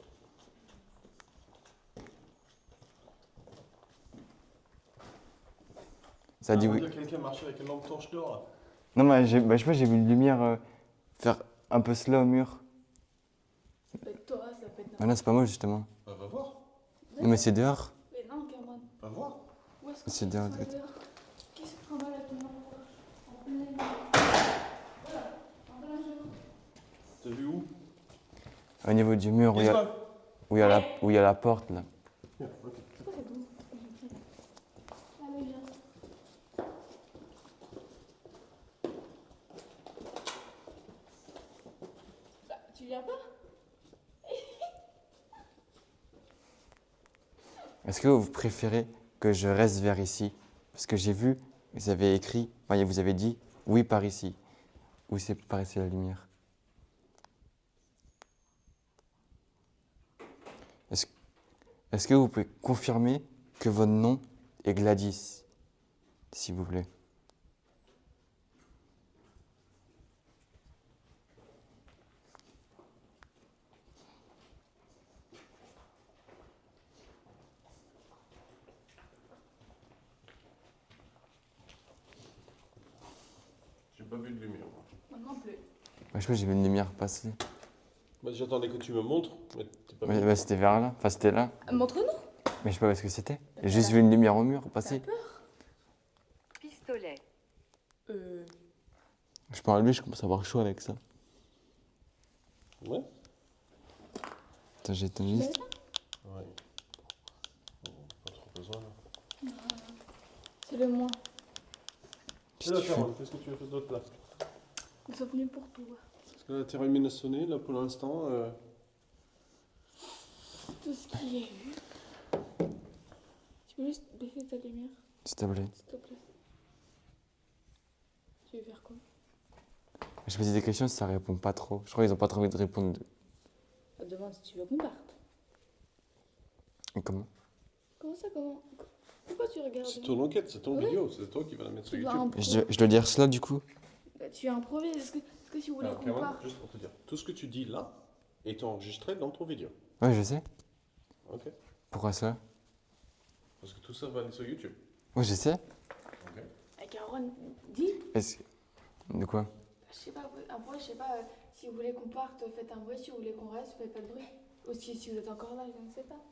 Ça dit oui. Il y a quelqu'un marcher avec une lampe torche dehors. Là. Non mais je sais pas, j'ai vu une lumière faire un peu cela au mur. Ça peut être toi, ça peut être Ah non, c'est pas moi justement. Bah, va voir. Non mais c'est dehors. Mais non, Cameron. Va voir. Où est-ce que C'est tu dehors. seras dehors? Qu'est-ce que tu travailles avec ton lampe torche en plein voilà, en plein jour. T'as vu où? Au niveau du mur où il y a, Isma. où il y a la porte là. Viens, ok. C'est quoi cette boue? Allez, viens. Bah, tu viens pas? Est-ce que vous préférez que je reste vers ici? Parce que j'ai vu, vous avez écrit, enfin vous avez dit oui par ici. Où c'est par ici la lumière? Est-ce que vous pouvez confirmer que votre nom est Gladys, s'il vous plaît? J'ai pas vu de lumière. Moi. Moi non plus. Je sais pas, j'ai vu une lumière passer. Bah, j'attendais que tu me montres, mais t'es pas Mais, venu. bah, c'était vers là, enfin c'était là. Montre-nous. Mais je sais pas où est-ce que c'était. J'ai juste vu une lumière au mur passer. Pistolet. Je parle à lui, je commence à avoir chaud avec ça. Ouais. Attends, j'ai juste. Ouais. Bon, pas trop besoin là. C'est le moins. Et là, Cameron, qu'est-ce que tu as fait d'autre là? Nous sommes venus pour toi. Parce que la termine de sonner là pour l'instant. Tout ce qui est vu. Tu peux juste baisser ta lumière, S'il te plaît. s'il te plaît. Tu veux faire quoi? Je pose des questions si ça répond pas trop. Je crois qu'ils ont pas trop envie de répondre. On te demande si tu veux qu'on parte. Et comment? Comment ça, comment? Pourquoi tu regardes? C'est ton enquête, c'est ton Ouais. vidéo, c'est toi qui vas la mettre sur Tu vas YouTube. Je dois dire cela du coup? Bah, tu improvises. Est-ce que tu voulais Alors, qu'on Cameron, parte? juste pour te dire, tout ce que tu dis là est enregistré dans ton vidéo. Ouais, je sais. Ok. Pourquoi ça? Parce que tout ça va aller sur YouTube. Ouais, je sais. Ok. Cameron, dis. Est-ce... De quoi? Je sais pas, après, je sais pas, si vous voulez qu'on parte, faites un bruit. Si vous voulez qu'on reste, faites pas de bruit. Ou si vous êtes encore là, je ne sais pas.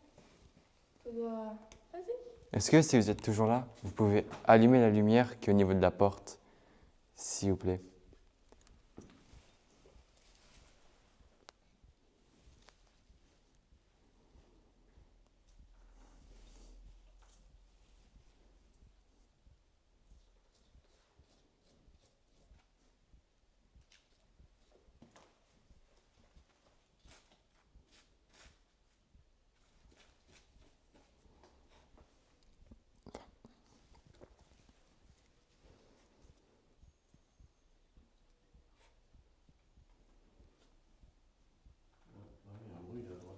Ça doit... Vas-y. Est-ce que si vous êtes toujours là, vous pouvez allumer la lumière qui est au niveau de la porte? S'il vous plaît. Il y a un bruit là à droite.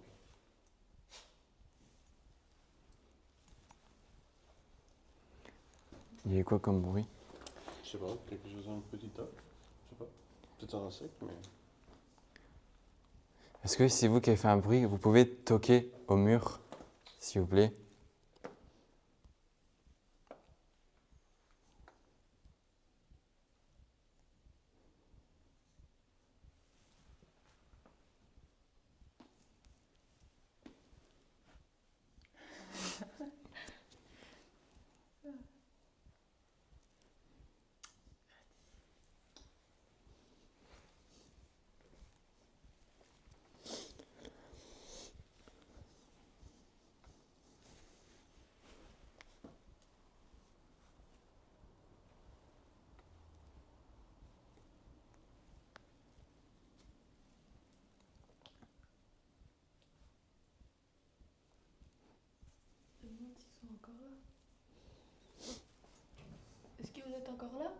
Il y a quoi comme bruit? Je sais pas, quelque chose dans le petit tas. Je sais pas. Peut-être un insecte, mais. Est-ce que c'est vous qui avez fait un bruit, vous pouvez toquer au mur, s'il vous plaît? êtes encore là?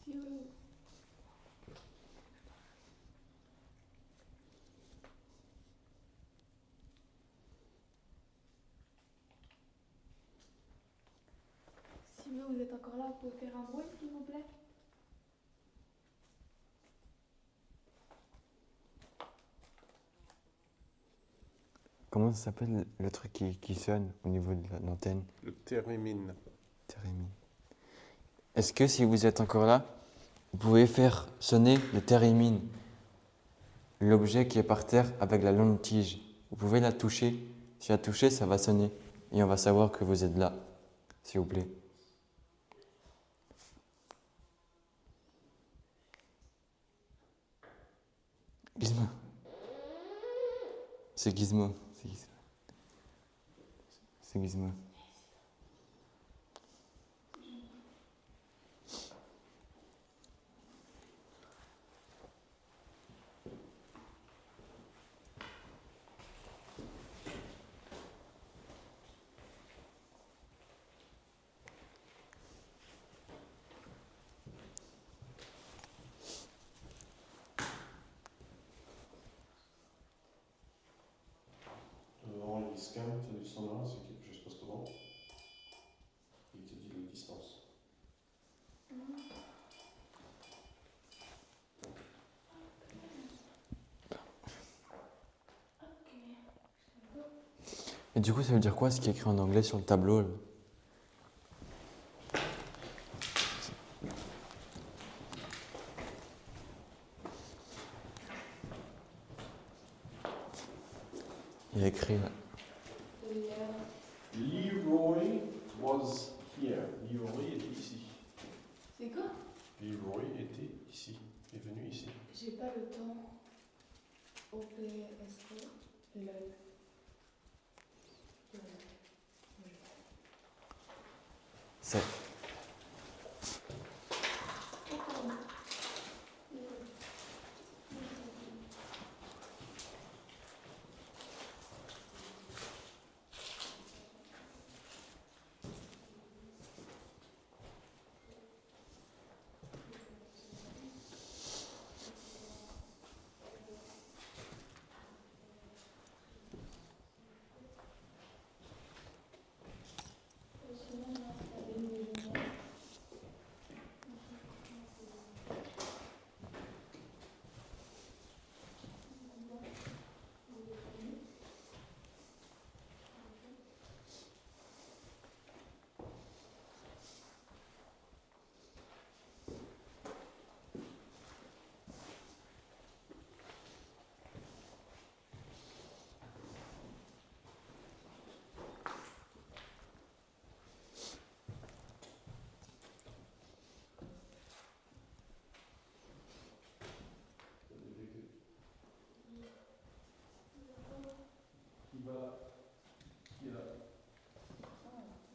Si vous... Si vous êtes encore là, vous pouvez faire un bruit, s'il vous plaît? Comment ça s'appelle le truc qui sonne au niveau de l'antenne? Le thérémine. Thérémine. Est-ce que si vous êtes encore là, vous pouvez faire sonner le thérémine, l'objet qui est par terre avec la longue tige? Vous pouvez la toucher. Si la touchez, ça va sonner. Et on va savoir que vous êtes là, s'il vous plaît. Gizmo. C'est Gizmo. C'est Gizmo. C'est Gizmo. Devant il scanne, tu as du sang là, c'est quelque chose passe devant. Il te dit la distance. Et du coup, ça veut dire quoi ce qui est écrit en anglais sur le tableau là? Il y a écrit là. Leroy was here. Leroy était ici. C'est quoi? Leroy était ici. Il est venu ici. J'ai pas le temps. OPSO. Le... C'est...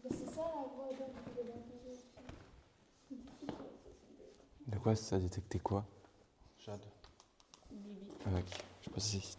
C'est ça la voix de De quoi ça a détecté quoi? Jade. Ah, ok, je pense que c'est...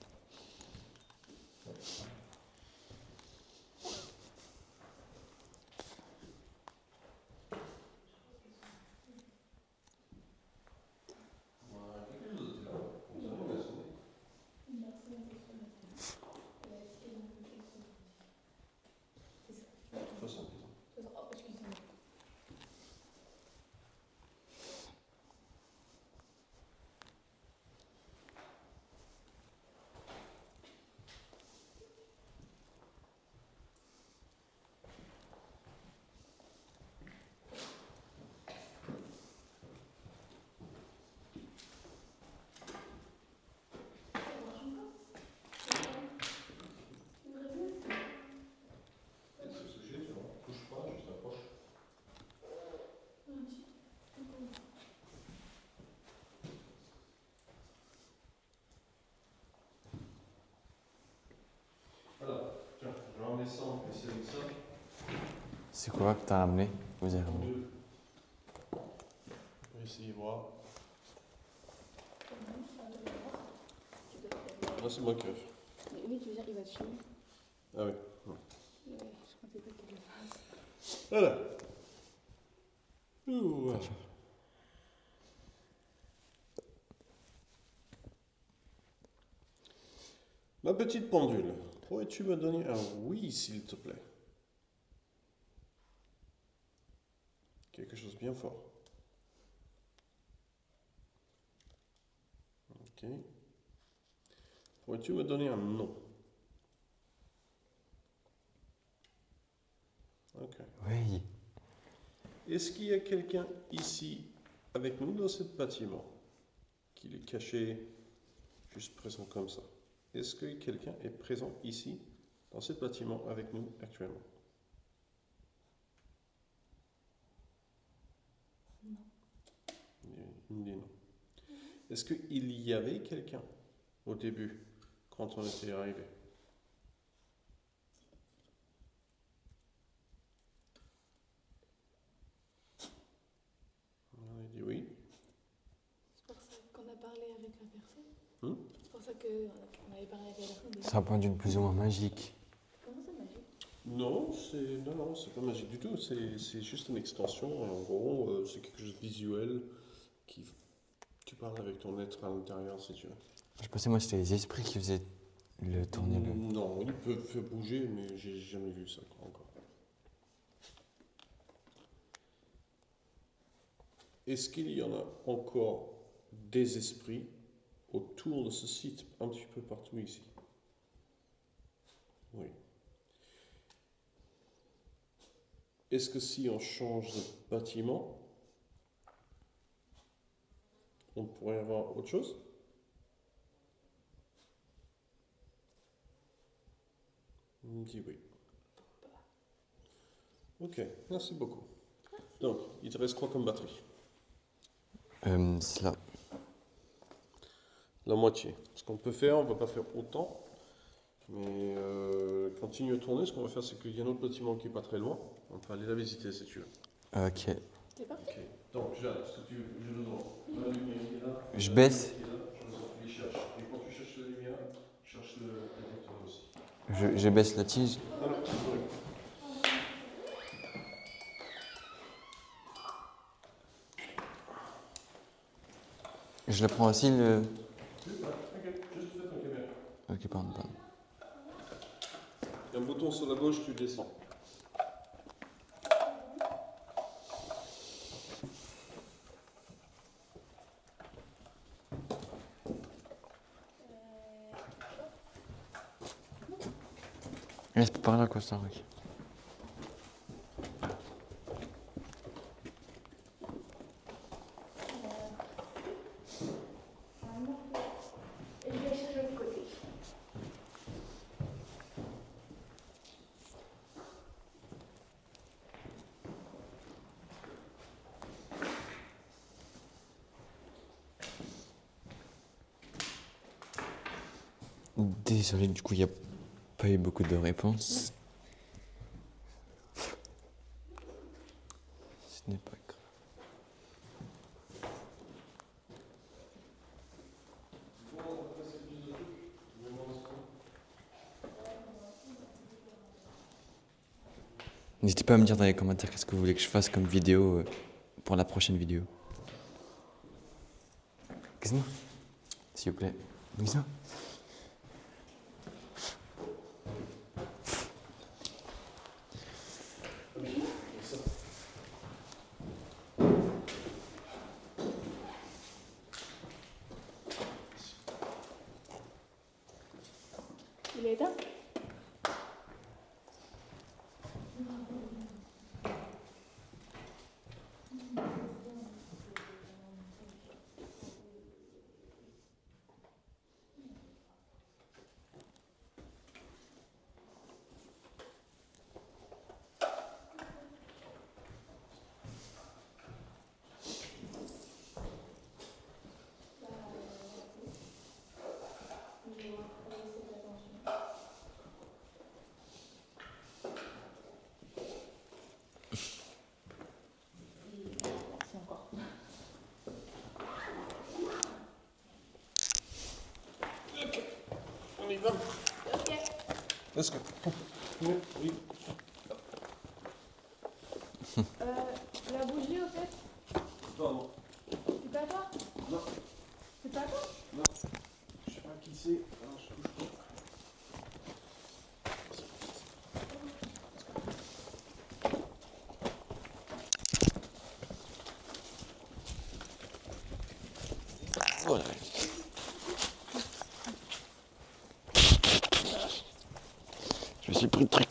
C'est quoi que t'as ramené? Vous avez ramené? Essayez voir. Là, c'est moi qui ai fait. Mais oui, tu veux dire, il va te filmer. Ah oui. Ouais, je comptais pas qu'il le fasse. Voilà. Ouh, voilà. Ma petite pendule, pourrais-tu me donner un oui, s'il te plaît? Quelque chose de bien fort. Ok. Pourrais-tu me donner un non? Ok. Oui. Est-ce qu'il y a quelqu'un ici avec nous dans ce bâtiment? Qu'il est caché, juste présent comme ça. Est-ce que quelqu'un est présent ici, dans ce bâtiment, avec nous actuellement? Non. Il me dit non. Est-ce qu'il y avait quelqu'un au début, quand on était arrivé? Il dit oui. C'est pour ça qu'on a parlé avec la personne. C'est pour ça qu'on avait parlé avec la personne. C'est un pendule plus ou moins magique. Comment ça, magique? Non, c'est pas magique du tout. C'est juste une extension. En gros, c'est quelque chose de visuel qui tu parles avec ton être à l'intérieur, si tu veux. Je pensais, moi, c'était les esprits qui faisaient le tourner le. Non, ils peuvent faire bouger, mais j'ai jamais vu ça encore. Est-ce qu'il y en a encore des esprits autour de ce site, un petit peu partout ici? Oui. Est-ce que si on change de bâtiment, on pourrait avoir autre chose? Il me dit oui. Ok, merci beaucoup. Donc, il te reste quoi comme batterie? Cela. La moitié. Ce qu'on peut faire, on ne va pas faire autant, mais continue à tourner. Ce qu'on va faire, c'est qu'il y a un autre bâtiment qui n'est pas très loin. On peut aller la visiter si tu veux. Ok. C'est parti. Ok. Donc, Jade, ce que tu veux, je le demande. La lumière qui est là. Je baisse. Qui est là, je les cherche. Et quand tu cherches la lumière, cherche le détecteur aussi. Je baisse la tige. Non, non, sorry. Je le prends aussi, le. Ok, juste fais ton caméra. Ok, pardon. Il y a un bouton sur la gauche, tu descends. C'est par là, quoi, ça, ok. Et je vais chercher de l'autre côté. Désolé, du coup, il n'y a pas eu beaucoup de réponses. Ce n'est pas grave. N'hésitez pas à me dire dans les commentaires qu'est-ce que vous voulez que je fasse comme vidéo pour la prochaine vidéo. Qu'est-ce que s'il vous plaît. Qu'est-ce que Il est éteint? y va. Ok. Let's go. Oui, oui. La bougie, au fait, Pardon. c'est pas toi? Non. C'est pas toi? Non. Je sais pas qui c'est. Alors je touche pas. Voilà. Je me suis pris le truc.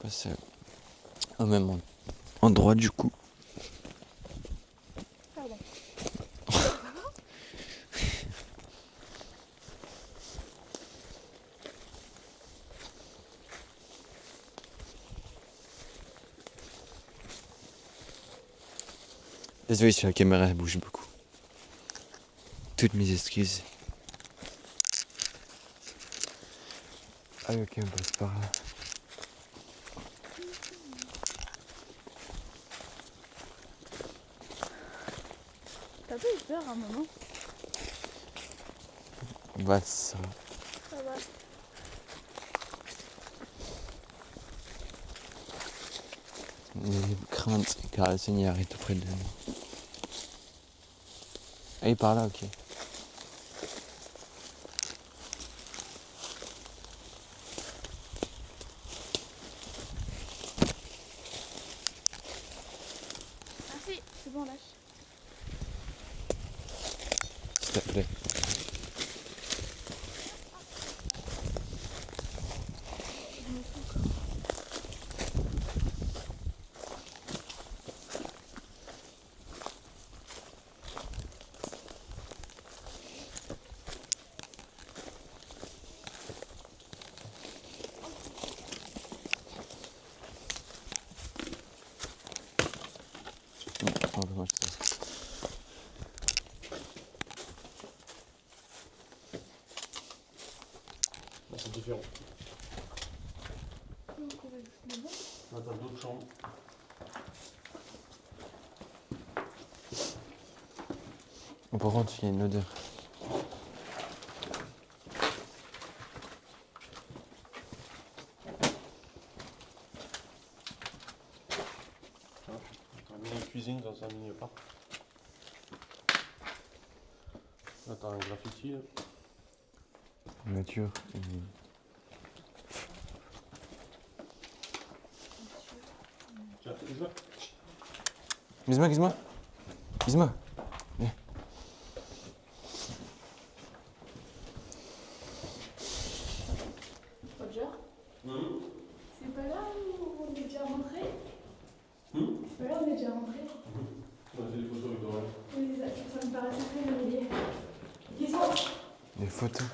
Passer au même endroit du coup. Pardon. Désolé si la caméra bouge beaucoup. Toutes mes excuses. Ah ok, on passe par là. T'as pas eu peur à un moment? Bah ça. Ça va. Les craintes car le Seigneur est auprès de nous. Ah, il est par là, ok. Ah si, c'est bon, lâche. S'il te plaît. Non, moi, je sais. Là, c'est différent. Donc, on va juste le voir. Là, t'as d'autres chambres. Par contre, il y a une odeur. T'as un mini cuisine dans un mini appart. Là, t'as un graffiti. Là. Nature. Tiens, Isa. Gizmo, Gizmo. Gizmo. Viens. Roger, c'est pas là où on est déjà rentré? C'est pas là où on est déjà rentré? On a fait des photos avec Dorian. Oui, ça me paraissait très familier. Gizmo! Des photos.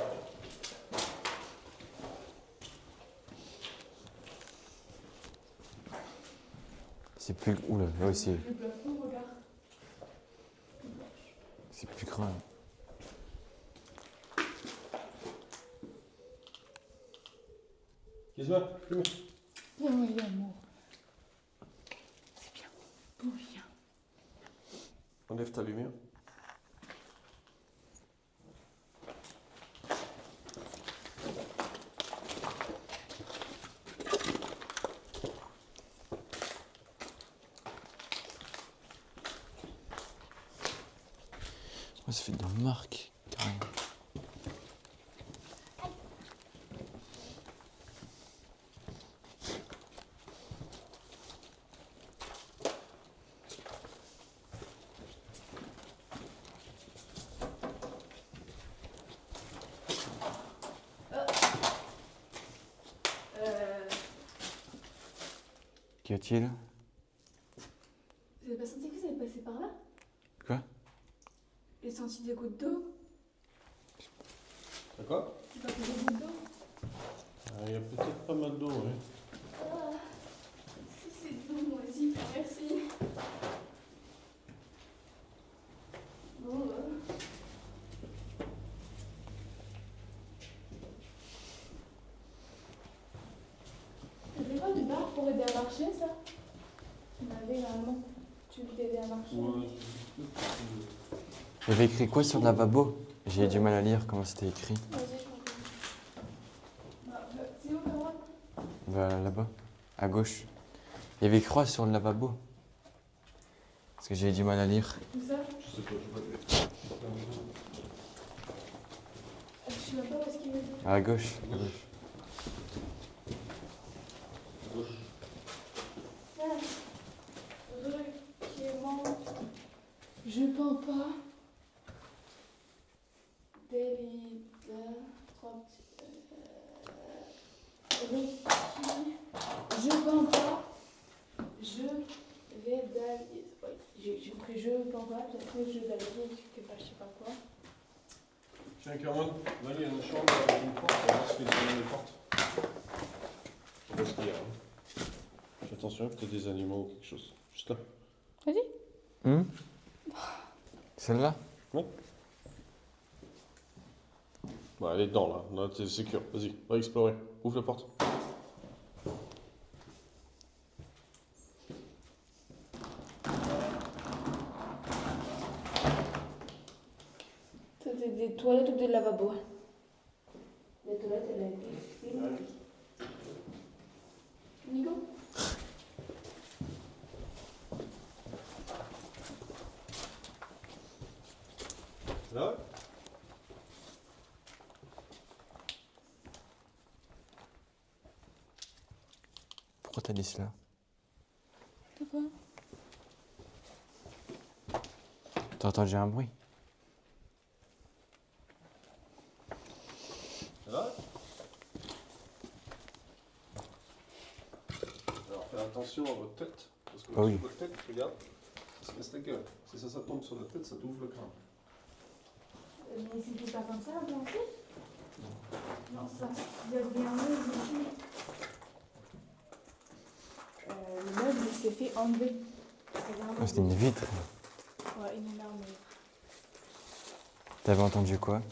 C'est plus. Oula, là aussi. Le plafond, regarde. C'est plus grand. Gizmo, viens. Viens, oui, amour. C'est bien. Bon, viens. Enlève ta lumière. Oh, ça fait de marques, carrément. Qu'y a-t-il? Vous avez pas senti que vous avez passé par là? Quoi? J'ai senti des gouttes d'eau. C'est quoi? J'ai pas fait des gouttes d'eau. Il y a peut-être pas mal d'eau, oui. Ah, si c'est de l'eau, moi aussi, merci. Bon, C'était pas du bar pour aider à marcher, ça? On avait normalement. Tu le Ouais. Il y avait écrit quoi sur le lavabo? J'ai du mal à lire comment c'était écrit. Vas-y, je m'en c'est où, Cameron? Bah, là-bas, à gauche. Il y avait croix sur le lavabo. Parce que j'ai du mal à lire. Où ça? Je sais pas, je Je sais même pas où est-ce qu'il veut dire. À gauche. À gauche. gauche. Ah, requérant. Je peins pas. Délida. Je peins pas. Je vais balayer. Ouais, j'ai compris je peins pas, puis après je balayer, je sais pas quoi. Tiens, Cameron, là, il y a une chambre avec une porte. On va voir ce qu'il y a derrière les portes. On va se dire. Hein. Fais attention, peut-être des animaux ou quelque chose. Juste là. Vas-y. Celle-là? Bah, elle est dedans, là. Là, t'es secure. Vas-y, va explorer. Ouvre la porte. C'était des toilettes ou des lavabos? Les toilettes, elles a été faites. Nico? Là. Pourquoi t'as dit cela? Pourquoi? T'as entendu un bruit? Là. Alors, faites attention à votre tête. Parce que Ah oui. votre tête, regarde, ça se casse la gueule. Si ça tombe sur la tête, ça t'ouvre le crâne. Mais c'était pas comme ça, la plancher? Non, ça. Il y avait un meuble ici. Le meuble il s'est fait enlever. Oh, c'était une vitre. Ouais, une énorme. T'avais entendu quoi?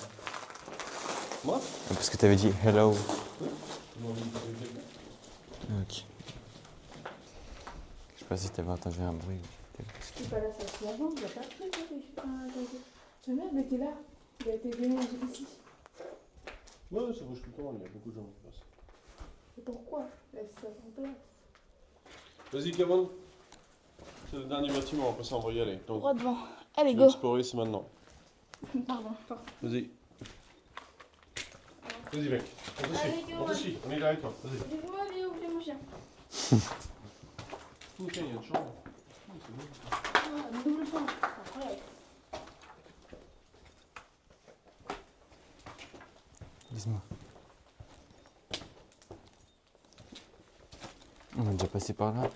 Moi? Parce que t'avais dit hello. Ils m'ont dit que c'était quelqu'un. Ok. Je sais pas si t'avais entendu un bruit. Je suis pas là, ça se avant, il n'y a pas de truc. Le meuble était là. Il a été déménagé ici. Ouais, ça bouge tout le temps, il y a beaucoup de gens qui passent. Et pourquoi? Là, c'est pas place. Vas-y, Cameron. C'est le dernier bâtiment, après ça, on va y aller. Donc, Droit devant. Allez, tu go. veux explorer, c'est maintenant. Pardon. Vas-y. Vas-y, mec. On te Allez, suit. go, On te ouais. suit. On est là avec toi. Vas-y. Dis-moi, allez, ouvrez mon chien. Oh, tiens, il y a une chambre. Oh, c'est bon. Ah, une double chambre. Incroyable. Dis-moi. On est déjà passé par là.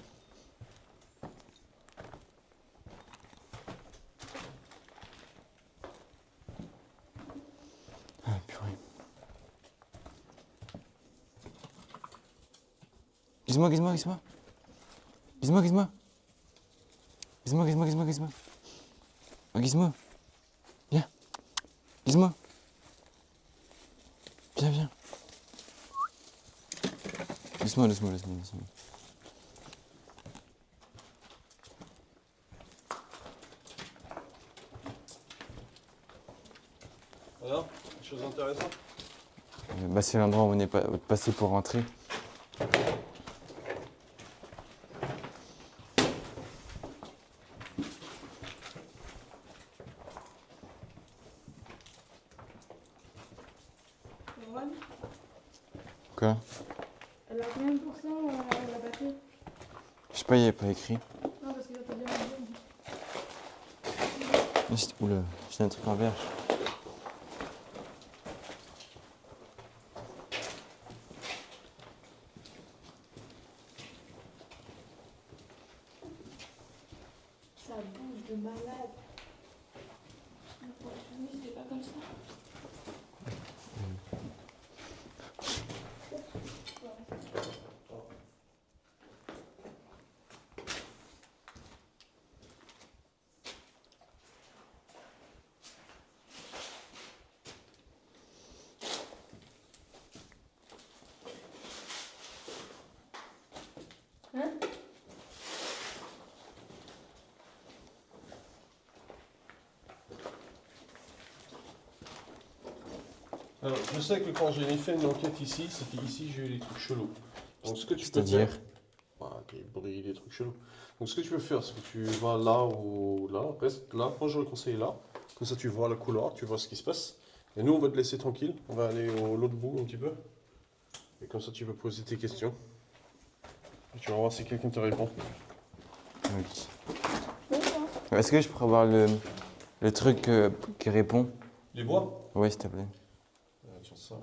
Ah purée. Gizmo, Gizmo, Gizmo. Gizmo, Gizmo. Gizmo, Gizmo, Gizmo, Gizmo. Oh, Gizmo. Viens. Gizmo. Viens, viens. Doucement, doucement, doucement, doucement. Alors, des choses intéressantes? Bah, c'est l'endroit où on est passé pour rentrer. Rowan, Quoi? elle a combien de pourcents la batterie? Je sais pas, il n'y avait pas écrit. Non, parce que là, t'as bien raison. Oula, j'ai un truc en verre. Ça bouge de malade. Oui, c'est pas comme ça. Hein? Alors, je sais que quand j'ai fait une enquête ici, c'était ici j'ai eu des trucs chelous. Donc ce que tu peux C'est-à-dire? faire, des bruits, des trucs chelous. Donc ce que tu peux faire, c'est que tu vas là ou là, reste là. Moi j'aurais conseillé là. Comme ça tu vois le couloir, tu vois ce qui se passe. Et nous on va te laisser tranquille. On va aller au l'autre bout un petit peu. Et comme ça tu peux poser tes questions. Et tu vas voir si quelqu'un te répond. Ok. Est-ce que je pourrais avoir le truc qui répond? Du bois? Oui, s'il te plaît. Tiens ça.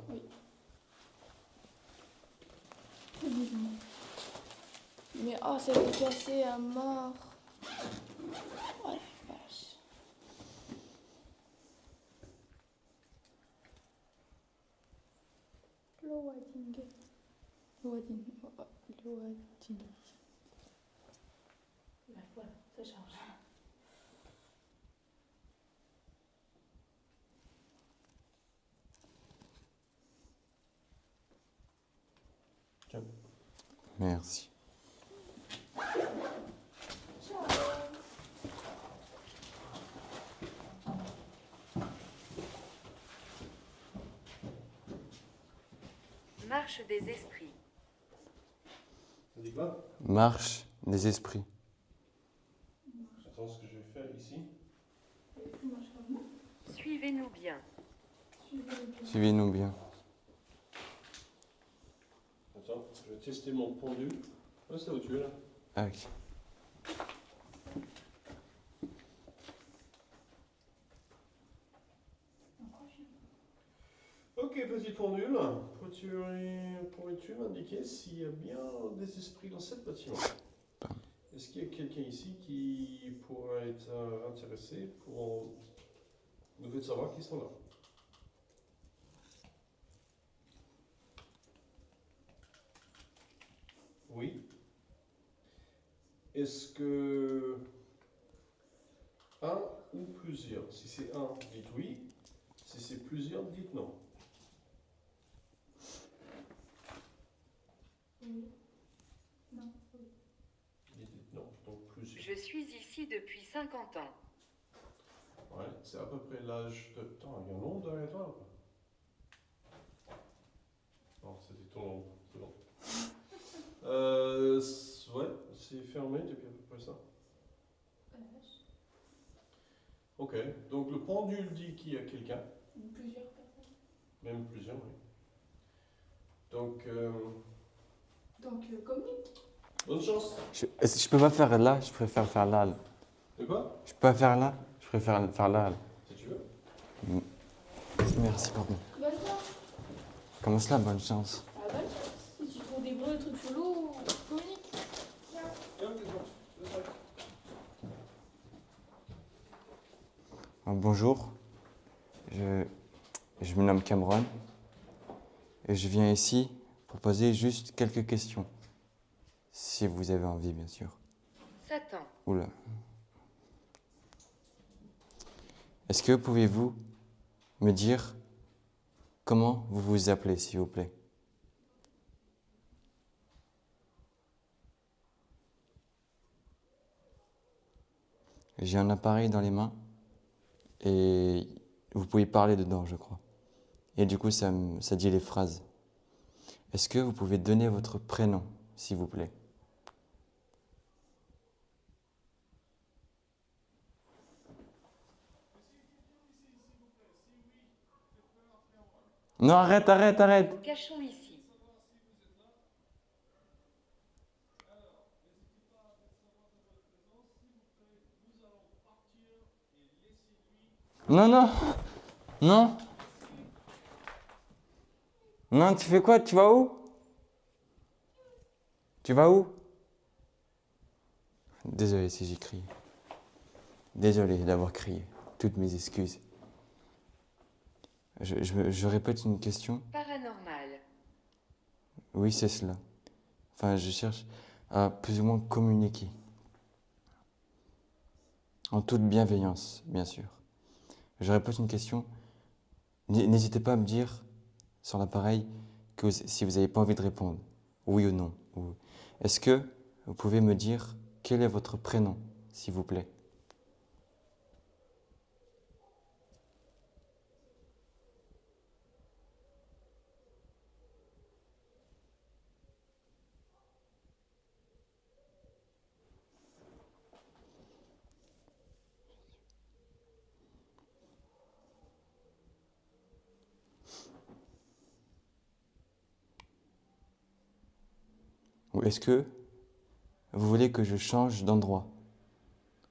Mais oh, ça a été cassé à mort. Oh la vache. Loading. Loading. Loading. Là, voilà, ça charge. Merci. Marche des esprits. Ça dit quoi? Marche des esprits. Attends, ce que je vais faire ici. Suivez-nous bien. Suivez-nous bien. Attends, je vais tester mon pendule. Reste là où tu es là. Ah, ok. Ok, petit pendule. Pourrais-tu m'indiquer s'il y a bien des esprits dans cette bâtiment? Est-ce qu'il y a quelqu'un ici qui pourrait être intéressé pour nous faire savoir qu'ils sont là? Oui. Est-ce que un ou plusieurs? Si c'est un, dites oui. Si c'est plusieurs, dites non. Oui. Non. Oui. Dites non, donc plusieurs. Je suis ici depuis 50 ans. Ouais, c'est à peu près l'âge de... Attends, il y a un nom derrière toi ou pas? Non, c'était ton nom, c'est bon. Ouais, c'est fermé depuis à peu près ça. Ok, donc le pendule dit qu'il y a quelqu'un. Plusieurs personnes. Même plusieurs, oui. Donc, Communique. bonne chance. Je peux pas faire là, je préfère faire là. De quoi? Je peux pas faire là, je préfère faire là. Si tu veux. Merci, pardon. Bonne chance. Comment cela, bonne chance? Ah, bonne chance. Si tu trouves des bruits, des trucs chelous, communique. Bonjour, je me nomme Cameron et je viens ici pour poser juste quelques questions. Si vous avez envie, bien sûr. Satan. Oula. Est-ce que pouvez-vous me dire comment vous vous appelez, s'il vous plaît? J'ai un appareil dans les mains et vous pouvez parler dedans, je crois. Et du coup, ça dit les phrases. Est-ce que vous pouvez donner votre prénom, s'il vous plaît? Non, arrête, arrête, arrête! Nous cachons ici. Non, non! Non! Non, tu fais quoi? Tu vas où? Tu vas où? Désolé si j'ai crié. Désolé d'avoir crié. Toutes mes excuses. Je répète une question. Paranormal. Oui, c'est cela. Enfin, je cherche à plus ou moins communiquer. En toute bienveillance, bien sûr. Je répète une question. N'hésitez pas à me dire sur l'appareil si vous n'avez pas envie de répondre. Oui ou non. Est-ce que vous pouvez me dire quel est votre prénom, s'il vous plaît? Ou est-ce que vous voulez que je change d'endroit?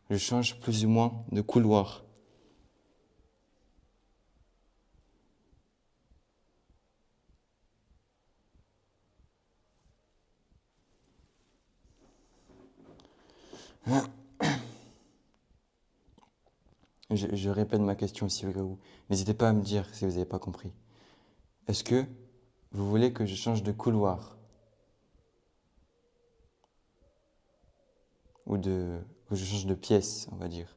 Je change plus ou moins de couloir. Je répète ma question aussi au cas où. N'hésitez pas à me dire si vous n'avez pas compris. Est-ce que vous voulez que je change de couloir? Ou que je change de pièce, on va dire.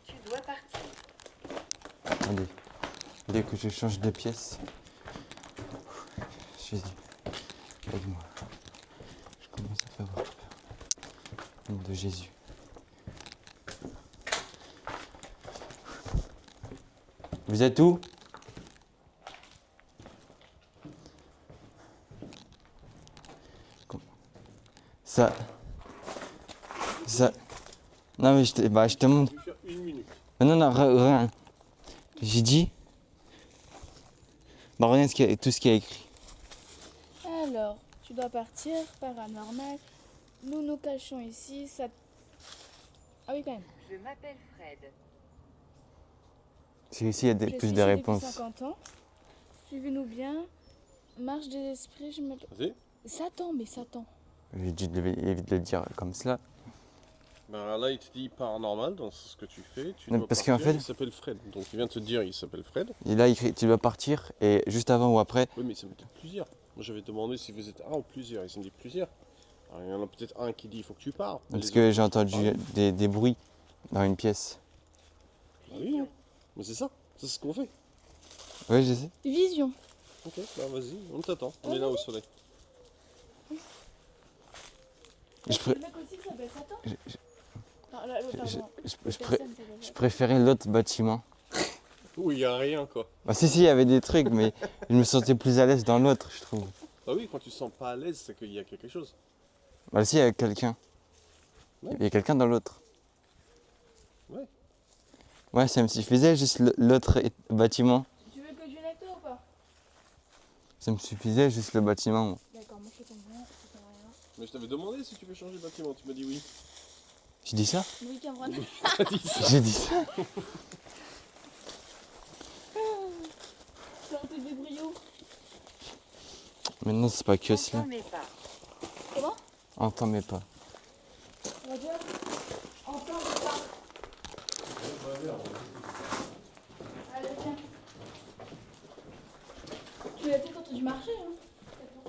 Tu dois partir. Attendez. Vous voulez que je change de pièce? Jésus, aide-moi. Je commence à faire avoir peur. Au nom de Jésus. Vous êtes où? Ça. Non mais je te montre. Tu peux faire 1 minute. Non, rien. J'ai dit. Bah regarde tout ce qu'il y a écrit. Alors, tu dois partir, paranormal. Nous nous cachons ici, ça... Ah oui, quand même. Je m'appelle Fred. C'est ici, il y a Je plus suis de ici réponses. depuis 50 ans. Suivez-nous bien. Marche des esprits, je m'appelle... Vas-y. Satan, mais Satan. J'ai dû éviter de le dire comme cela. Ben là, il te dit paranormal dans ce que tu fais. Tu Non, dois parce partir, qu'en fait- il s'appelle Fred. Donc il vient de te dire, il s'appelle Fred. Et là, il écrit, tu dois partir, et juste avant ou après, Oui, mais ça peut être plusieurs. Moi, j'avais demandé si vous êtes un ou plusieurs. Ils ont dit plusieurs. Alors, il y en a peut-être un qui dit il faut que tu pars. parce Les que autres, j'ai faut entendu tu parles. des bruits dans une pièce. Ah oui, hein. Mais c'est ça. C'est ce qu'on fait. Oui, je sais. Vision. Ok, bah vas-y, on t'attend. On est là au soleil. Je, pré- Le mec aussi qui s'appelle Satan. je- Non, là, je- pardon. je- La je pré- personne s'appelle je Satan. préférais l'autre bâtiment. Où il n'y a rien, quoi. Bah si, il y avait des trucs, mais je me sentais plus à l'aise dans l'autre, je trouve. Bah oui, quand tu te sens pas à l'aise, c'est qu'il y a quelque chose. Bah si, il y avait quelqu'un. Ouais. Il y a quelqu'un dans l'autre. Ouais. Ouais, ça me suffisait, juste l'autre bâtiment. Tu veux que je vienne avec toi ou pas? Ça me suffisait, juste le bâtiment. D'accord, moi je comprends rien. Je comprends rien. Mais je t'avais demandé si tu veux changer de bâtiment. Tu m'as dit oui. J'ai dit ça? Oui, Cameron. T'as dit ça. J'ai dit ça? Sortez des brillots. Maintenant, c'est pas que cela. Entends mes pas. Comment? Entends mes pas. On va dire. Entends le pas. Allez, tiens. Tu l'as peut-être entendu marcher, hein?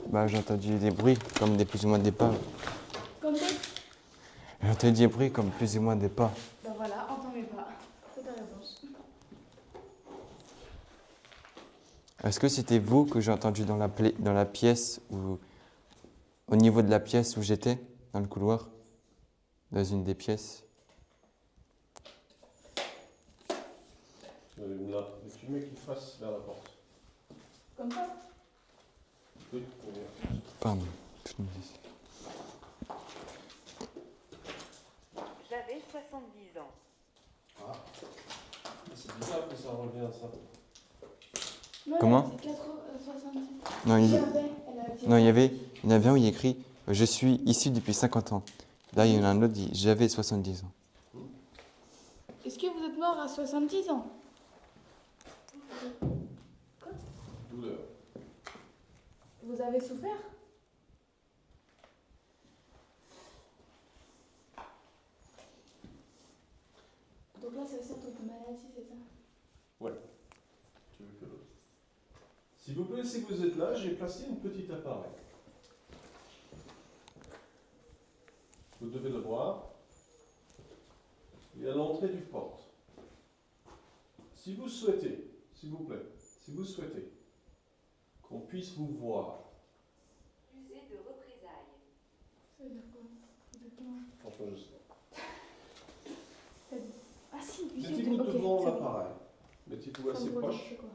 Bah, j'ai entendu des bruits, comme des plus ou moins des pas. Comme ça. J'ai entendu des bruits, comme plus ou moins des pas. Ben voilà, entends mes pas. C'est ta réponse. Est-ce que c'était vous que j'ai entendu dans la pièce, ou au niveau de la pièce où j'étais, dans le couloir, dans une des pièces? Là, et tu mets qu'il fasse vers la porte. Comme ça? Oui, on vient. Pardon. J'avais 70 ans. Ah. C'est bizarre que ça revient à ça. Non, Comment? elle a dit 70. Non, Elle a dit... non, il y en avait un où il y a écrit « Je suis ici depuis 50 ans ». Là, il y en a un autre qui dit « J'avais 70 ans Est-ce que vous êtes mort à 70 ans? Douleur. Vous avez souffert? Donc là, c'est aussi un truc de maladie, c'est ça? Ouais. Tu veux que l'autre. S'il vous plaît, si vous êtes là, j'ai placé une petite appareil. Vous devez le voir. Il est à l'entrée du porte. Si vous souhaitez, s'il vous plaît, si vous souhaitez qu'on puisse vous voir, Usé de représailles. Ça veut dire quoi? Exactement. enfin je sais. Ah si, Mettez-vous devant l'appareil. Mettez-vous assez proche. C'est quoi?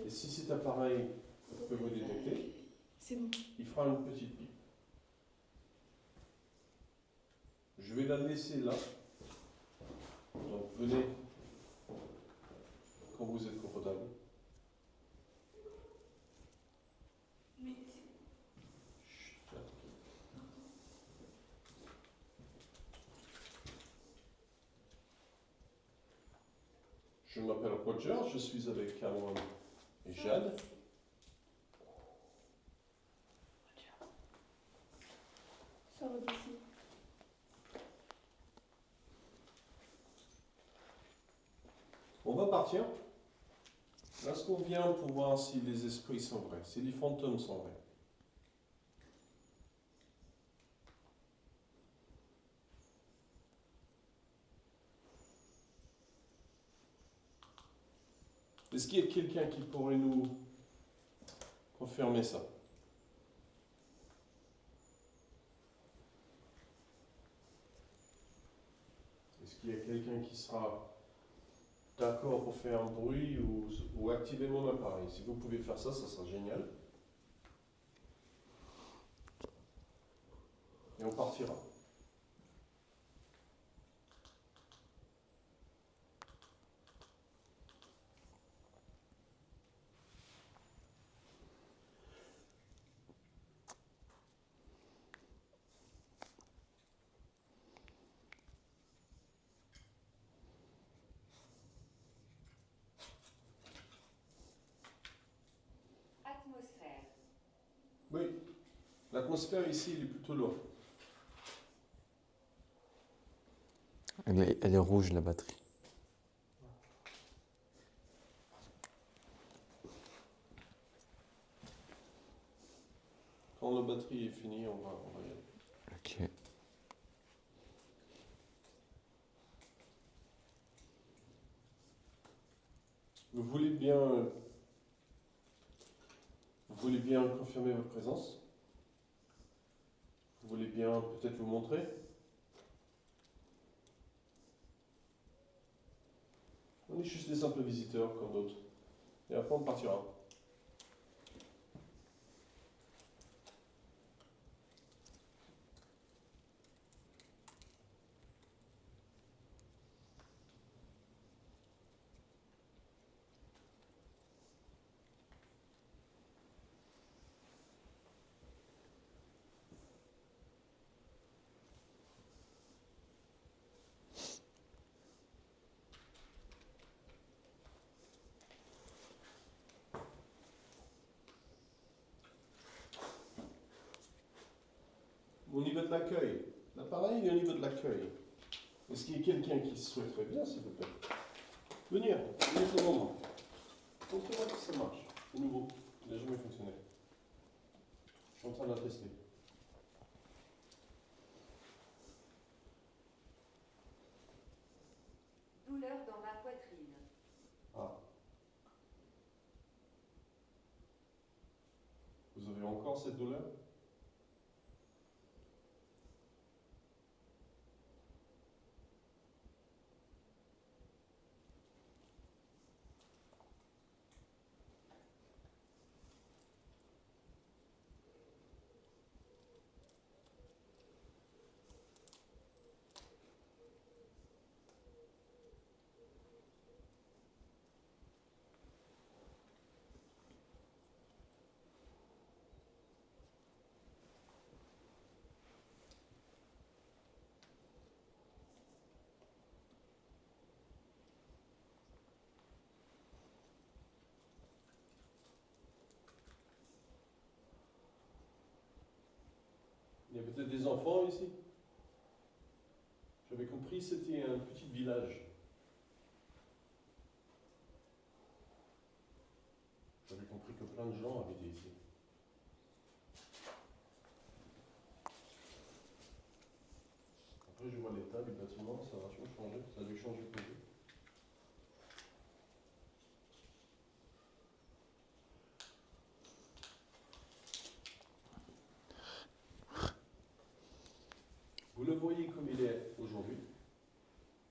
Et si cet appareil Je peux vous détecter. C'est bon. Il fera une petite pipe. Je vais la laisser là. Donc venez quand vous êtes confortable. Mais Chut, là. Je m'appelle Roger, je suis avec Cameron et Jade. sors d'ici. On va partir. Là, ce qu'on vient pour voir si les esprits sont vrais, si les fantômes sont vrais. Est-ce qu'il y a quelqu'un qui pourrait nous confirmer ça? Est-ce qu'il y a quelqu'un qui sera d'accord pour faire un bruit ou activer mon appareil? Si vous pouvez faire ça, ça sera génial. Et on partira. Atmosphère. Oui, l'atmosphère ici, elle est plutôt lourde. Elle est rouge, la batterie. Quand la batterie est finie, on va y aller. Ok. Vous voulez bien confirmer votre présence? Vous voulez bien peut-être vous montrer? On est juste des simples visiteurs comme d'autres. Et après on partira. Au niveau de l'accueil, l'appareil est au niveau de l'accueil. Est-ce qu'il y a quelqu'un qui souhaiterait bien, s'il vous plaît? Venez pour le moment. Montrez-moi que ça marche. C'est nouveau. Il n'a jamais fonctionné. Je suis en train de la tester. Douleur dans ma poitrine. Ah. Vous avez encore cette douleur? Il y a peut-être des enfants ici? J'avais compris que c'était un petit village. J'avais compris que plein de gens habitaient ici. Après, je vois l'état du bâtiment, ça a vachement changé. Ça a dû changer pour vous. Vous le voyez comme il est aujourd'hui?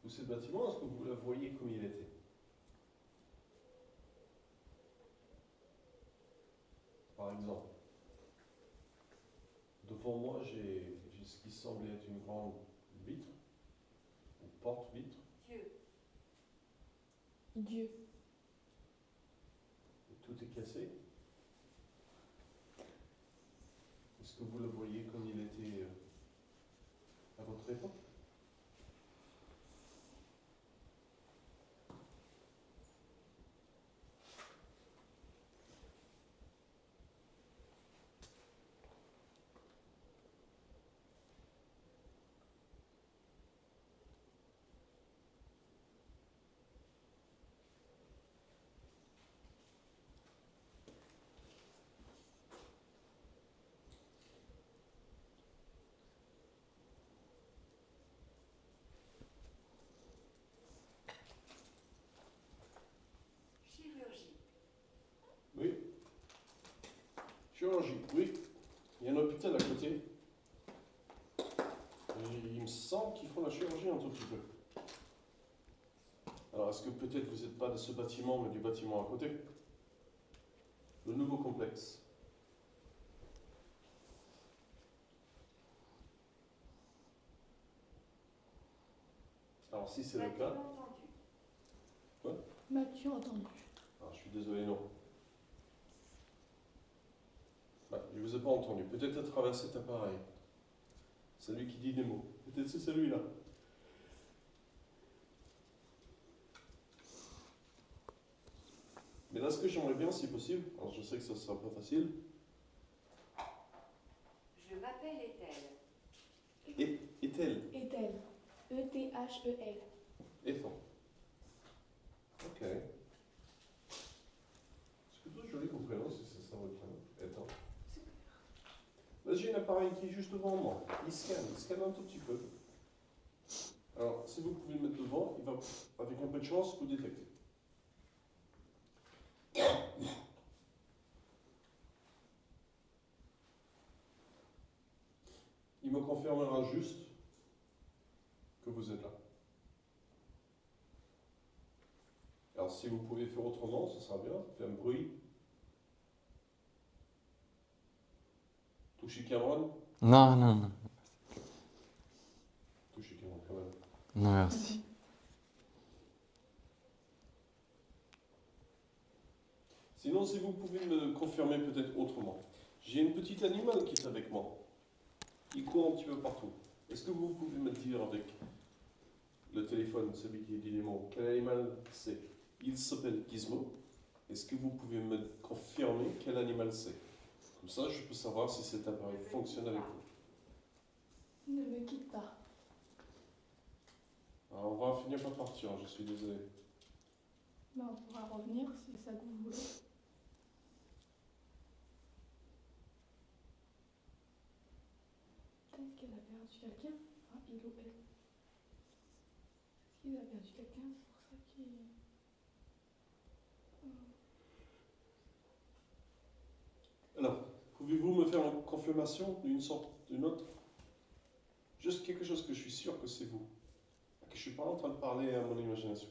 Ou ce bâtiment, est-ce que vous le voyez comme il était? par exemple, devant moi, j'ai ce qui semble être une grande vitre, une porte-vitre, Dieu, Dieu. et tout est cassé. Est-ce que vous le voyez comme il était à votre époque? chirurgie, Oui. Chirurgie, oui. Il y a un hôpital à côté. Et il me semble qu'ils font la chirurgie un tout petit peu. Alors, est-ce que peut-être vous n'êtes pas de ce bâtiment, mais du bâtiment à côté? Le nouveau complexe. Alors, si c'est le as-tu cas, entendu? M'as-tu entendu? alors, je suis désolé, non. Je ne vous ai pas entendu. Peut-être à travers cet appareil. Celui qui dit des mots. Peut-être c'est celui-là. Mais là, ce que j'aimerais bien, si possible, alors je sais que ça ne sera pas facile, Je m'appelle Ethel. est-elle? Ethel. E-T-H-E-L. Ethel. Ok. C'est plutôt joli comme prénom, si c'est ça votre prénom. Ethel. Là, j'ai un appareil qui est juste devant moi. Il scanne un tout petit peu. Alors, si vous pouvez le mettre devant, il va, avec un peu de chance, vous détecter. Il me confirmera juste que vous êtes là. Alors, si vous pouvez faire autrement, ce sera bien. Fait un bruit. Touchez Cameron. Non, non, non. Touchez Cameron quand même. Non, merci. Sinon, si vous pouvez me confirmer peut-être autrement. J'ai une petite animal qui est avec moi. Il court un petit peu partout. Est-ce que vous pouvez me dire avec le téléphone, celui qui dit les mots, quel animal c'est? Il s'appelle Gizmo. Est-ce que vous pouvez me confirmer quel animal c'est? Comme ça, je peux savoir si cet appareil fonctionne avec vous. Ne me quitte pas. Alors, on va finir par partir, je suis désolé. Mais on pourra revenir si c'est ça que vous voulez. Peut-être qu'elle a perdu quelqu'un. Enfin, il ou elle. Est-ce qu'il a perdu quelqu'un? C'est pour ça qu'il... Alors, pouvez-vous me faire une confirmation d'une sorte, d'une autre? Juste quelque chose que je suis sûr que c'est vous. Que je ne suis pas en train de parler à mon imagination.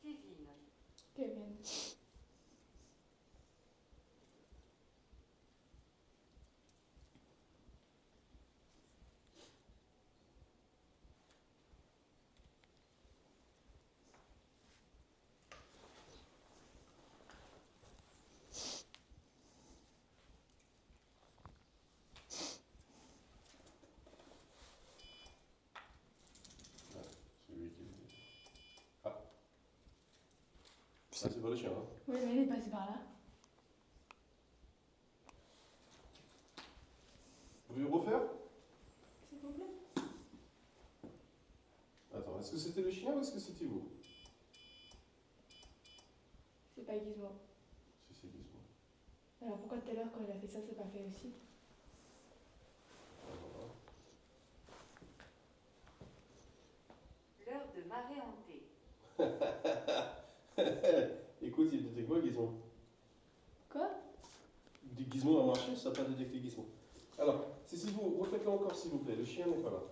Kevin, Kevin. C'est lui qui le dit. Ah, c'est pas le chien, hein? Oui, mais il est passé par là. Vous pouvez refaire? S'il vous plaît. Attends, est-ce que c'était le chien ou est-ce que c'était vous? C'est pas Gizmo. Si, c'est Gizmo. Alors pourquoi tout à l'heure, quand il a fait ça, c'est pas fait aussi? l'heure de marée hantée. Écoute, il détecte quoi, Gizmo? Quoi? Gizmo a marché, ça n'a pas détecté Gizmo. Alors, si vous, refaites-le encore s'il vous plaît, le chien n'est pas là.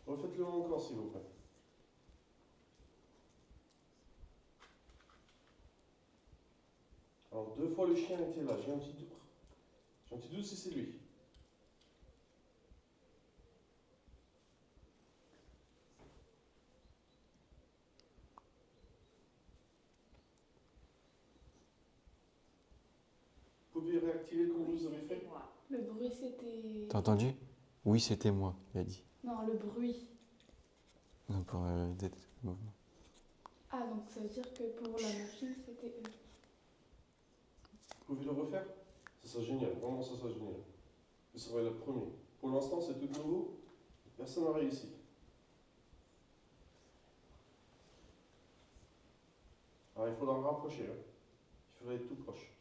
Refaites-le encore s'il vous plaît. Quand 2 fois le chien était là, j'ai un petit doute. J'ai un petit doute si c'est lui. Vous pouvez réactiver comme Oui, vous avez c'était fait. moi. Le bruit, c'était. T'as entendu? Oui, c'était moi, il a dit. Non, le bruit. Non, pour mouvement. Ah, donc ça veut dire que pour la machine, c'était eux. Vous pouvez le refaire? Ça serait génial, vraiment ça serait génial. Vous serez le premier. Pour l'instant, c'est tout nouveau. Personne n'a réussi. Alors il faudra le rapprocher. Hein. Il faudrait être tout proche.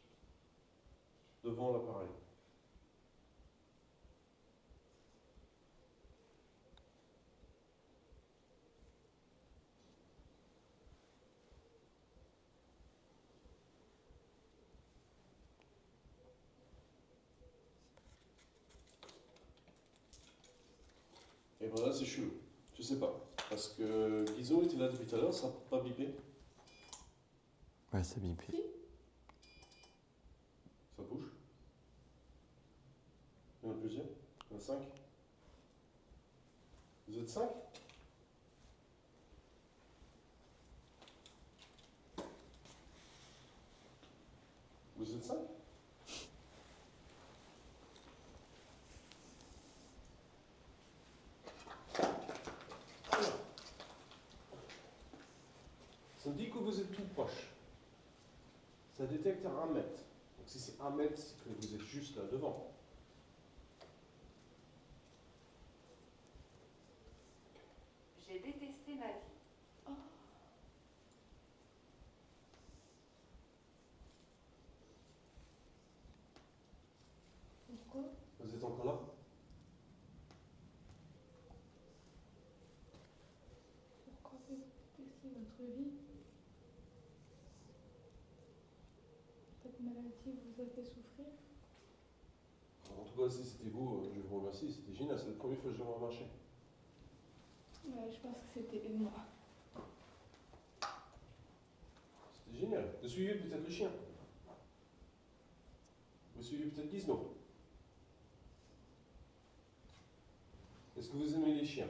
Devant l'appareil. Et ben là, c'est chelou. Je sais pas. Parce que Guizot était là depuis tout à l'heure, ça n'a pas bipé. Ouais, c'est bipé. Si. Ça bouge. Il y en a plusieurs. Il y en a 5. Vous êtes 5? Vous êtes 5? Ça me dit que vous êtes tout proche. Ça détecte à 1 mètre. Donc si c'est 1 mètre, c'est que vous êtes juste là devant. J'ai détesté ma vie. Pourquoi? Vous êtes encore là? Pourquoi détester votre vie? Cette maladie vous a fait souffrir? En tout cas, si c'était vous, je vous remercie. C'était génial. C'est la première fois que je vois marcher. Ouais, je pense que c'était moi. C'était génial. Vous suivez peut-être le chien. Vous suivez peut-être Gizmo. Est-ce que vous aimez les chiens?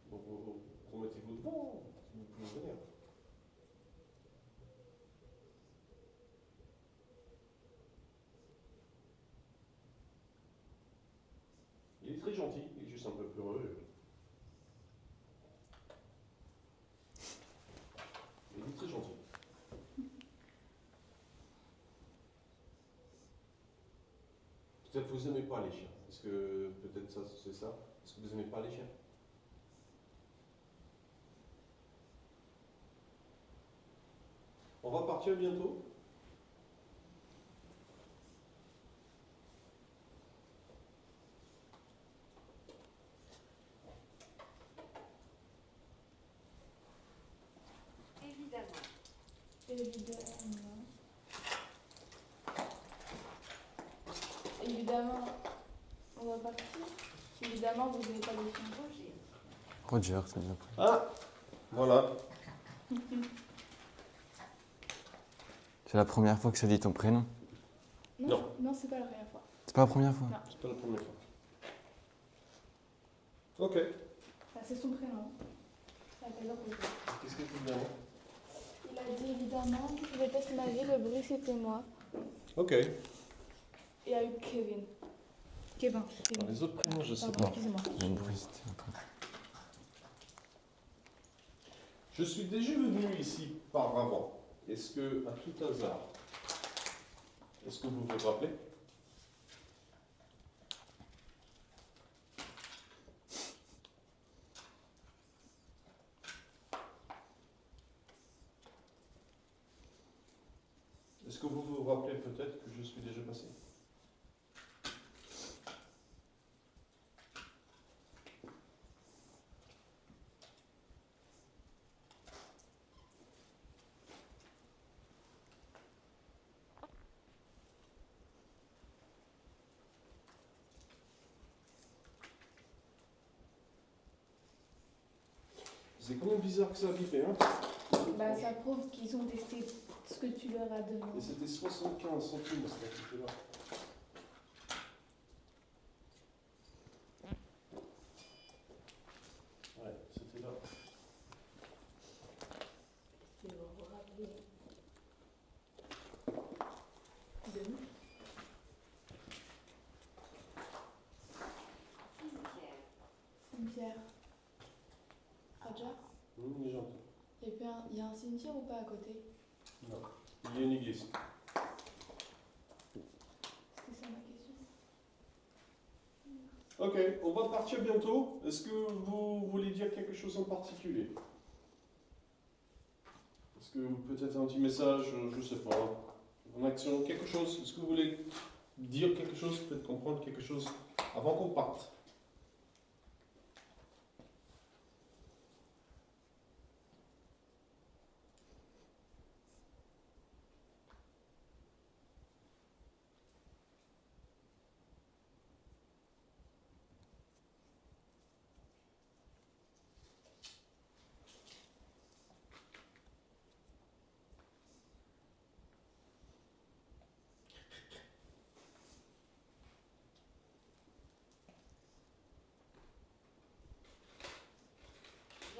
Donc, vous mettez-vous devant. Vous pouvez venir. Il est très gentil. Il est juste un peu peureux. Il est très gentil. Peut-être que vous n'aimez pas les chiens. Est-ce que peut-être ça, c'est ça? Est-ce que vous n'aimez pas les chiens? On va partir bientôt. Évidemment. Évidemment. Évidemment, on va partir. Évidemment, vous n'avez pas les chiens. Roger. Roger, c'est bien. Ah, voilà. C'est la première fois que ça dit ton prénom? Non. Non, c'est pas la première fois. C'est pas la première fois? Non. C'est pas la première fois. Ok. Enfin, c'est son prénom. Ça s'appelle Roger. Qu'est-ce que tu dis? Il a dit évidemment, je déteste ma vie, le bruit c'était moi. Ok. Et il y a eu Kevin. Kevin. Les autres prénoms, je sais Pardon, pas. excusez-moi. Le bruit, c'était un peu. Je suis déjà venu ici par avant. Est-ce que, à tout hasard, est-ce que vous vous rappelez? Est-ce que vous vous rappelez peut-être que je suis déjà passé? C'est quand même bizarre que ça a bipé, hein? Bah, ça prouve qu'ils ont testé ce que tu leur as donné. Et c'était 75 centimes quand tu étais là. Ouais, c'était là. Je vais vous rappeler. Demain. Cimetière. Cimetière. Raja. Il est gentil. Et puis il y a un cimetière ou pas à côté? Non. Il y a une église. C'était ça ma question. Ok, on va partir bientôt. Est-ce que vous voulez dire quelque chose en particulier? Est-ce que peut-être un petit message, je sais pas, en action, quelque chose? Est-ce que vous voulez dire quelque chose, peut-être comprendre quelque chose avant qu'on parte?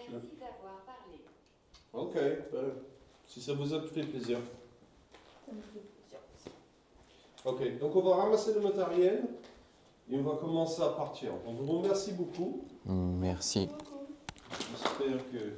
Merci d'avoir parlé. Ok, si ça vous a fait plaisir. Ça me fait plaisir. Ok, donc on va ramasser le matériel et on va commencer à partir. On vous remercie beaucoup. Merci. Beaucoup. J'espère que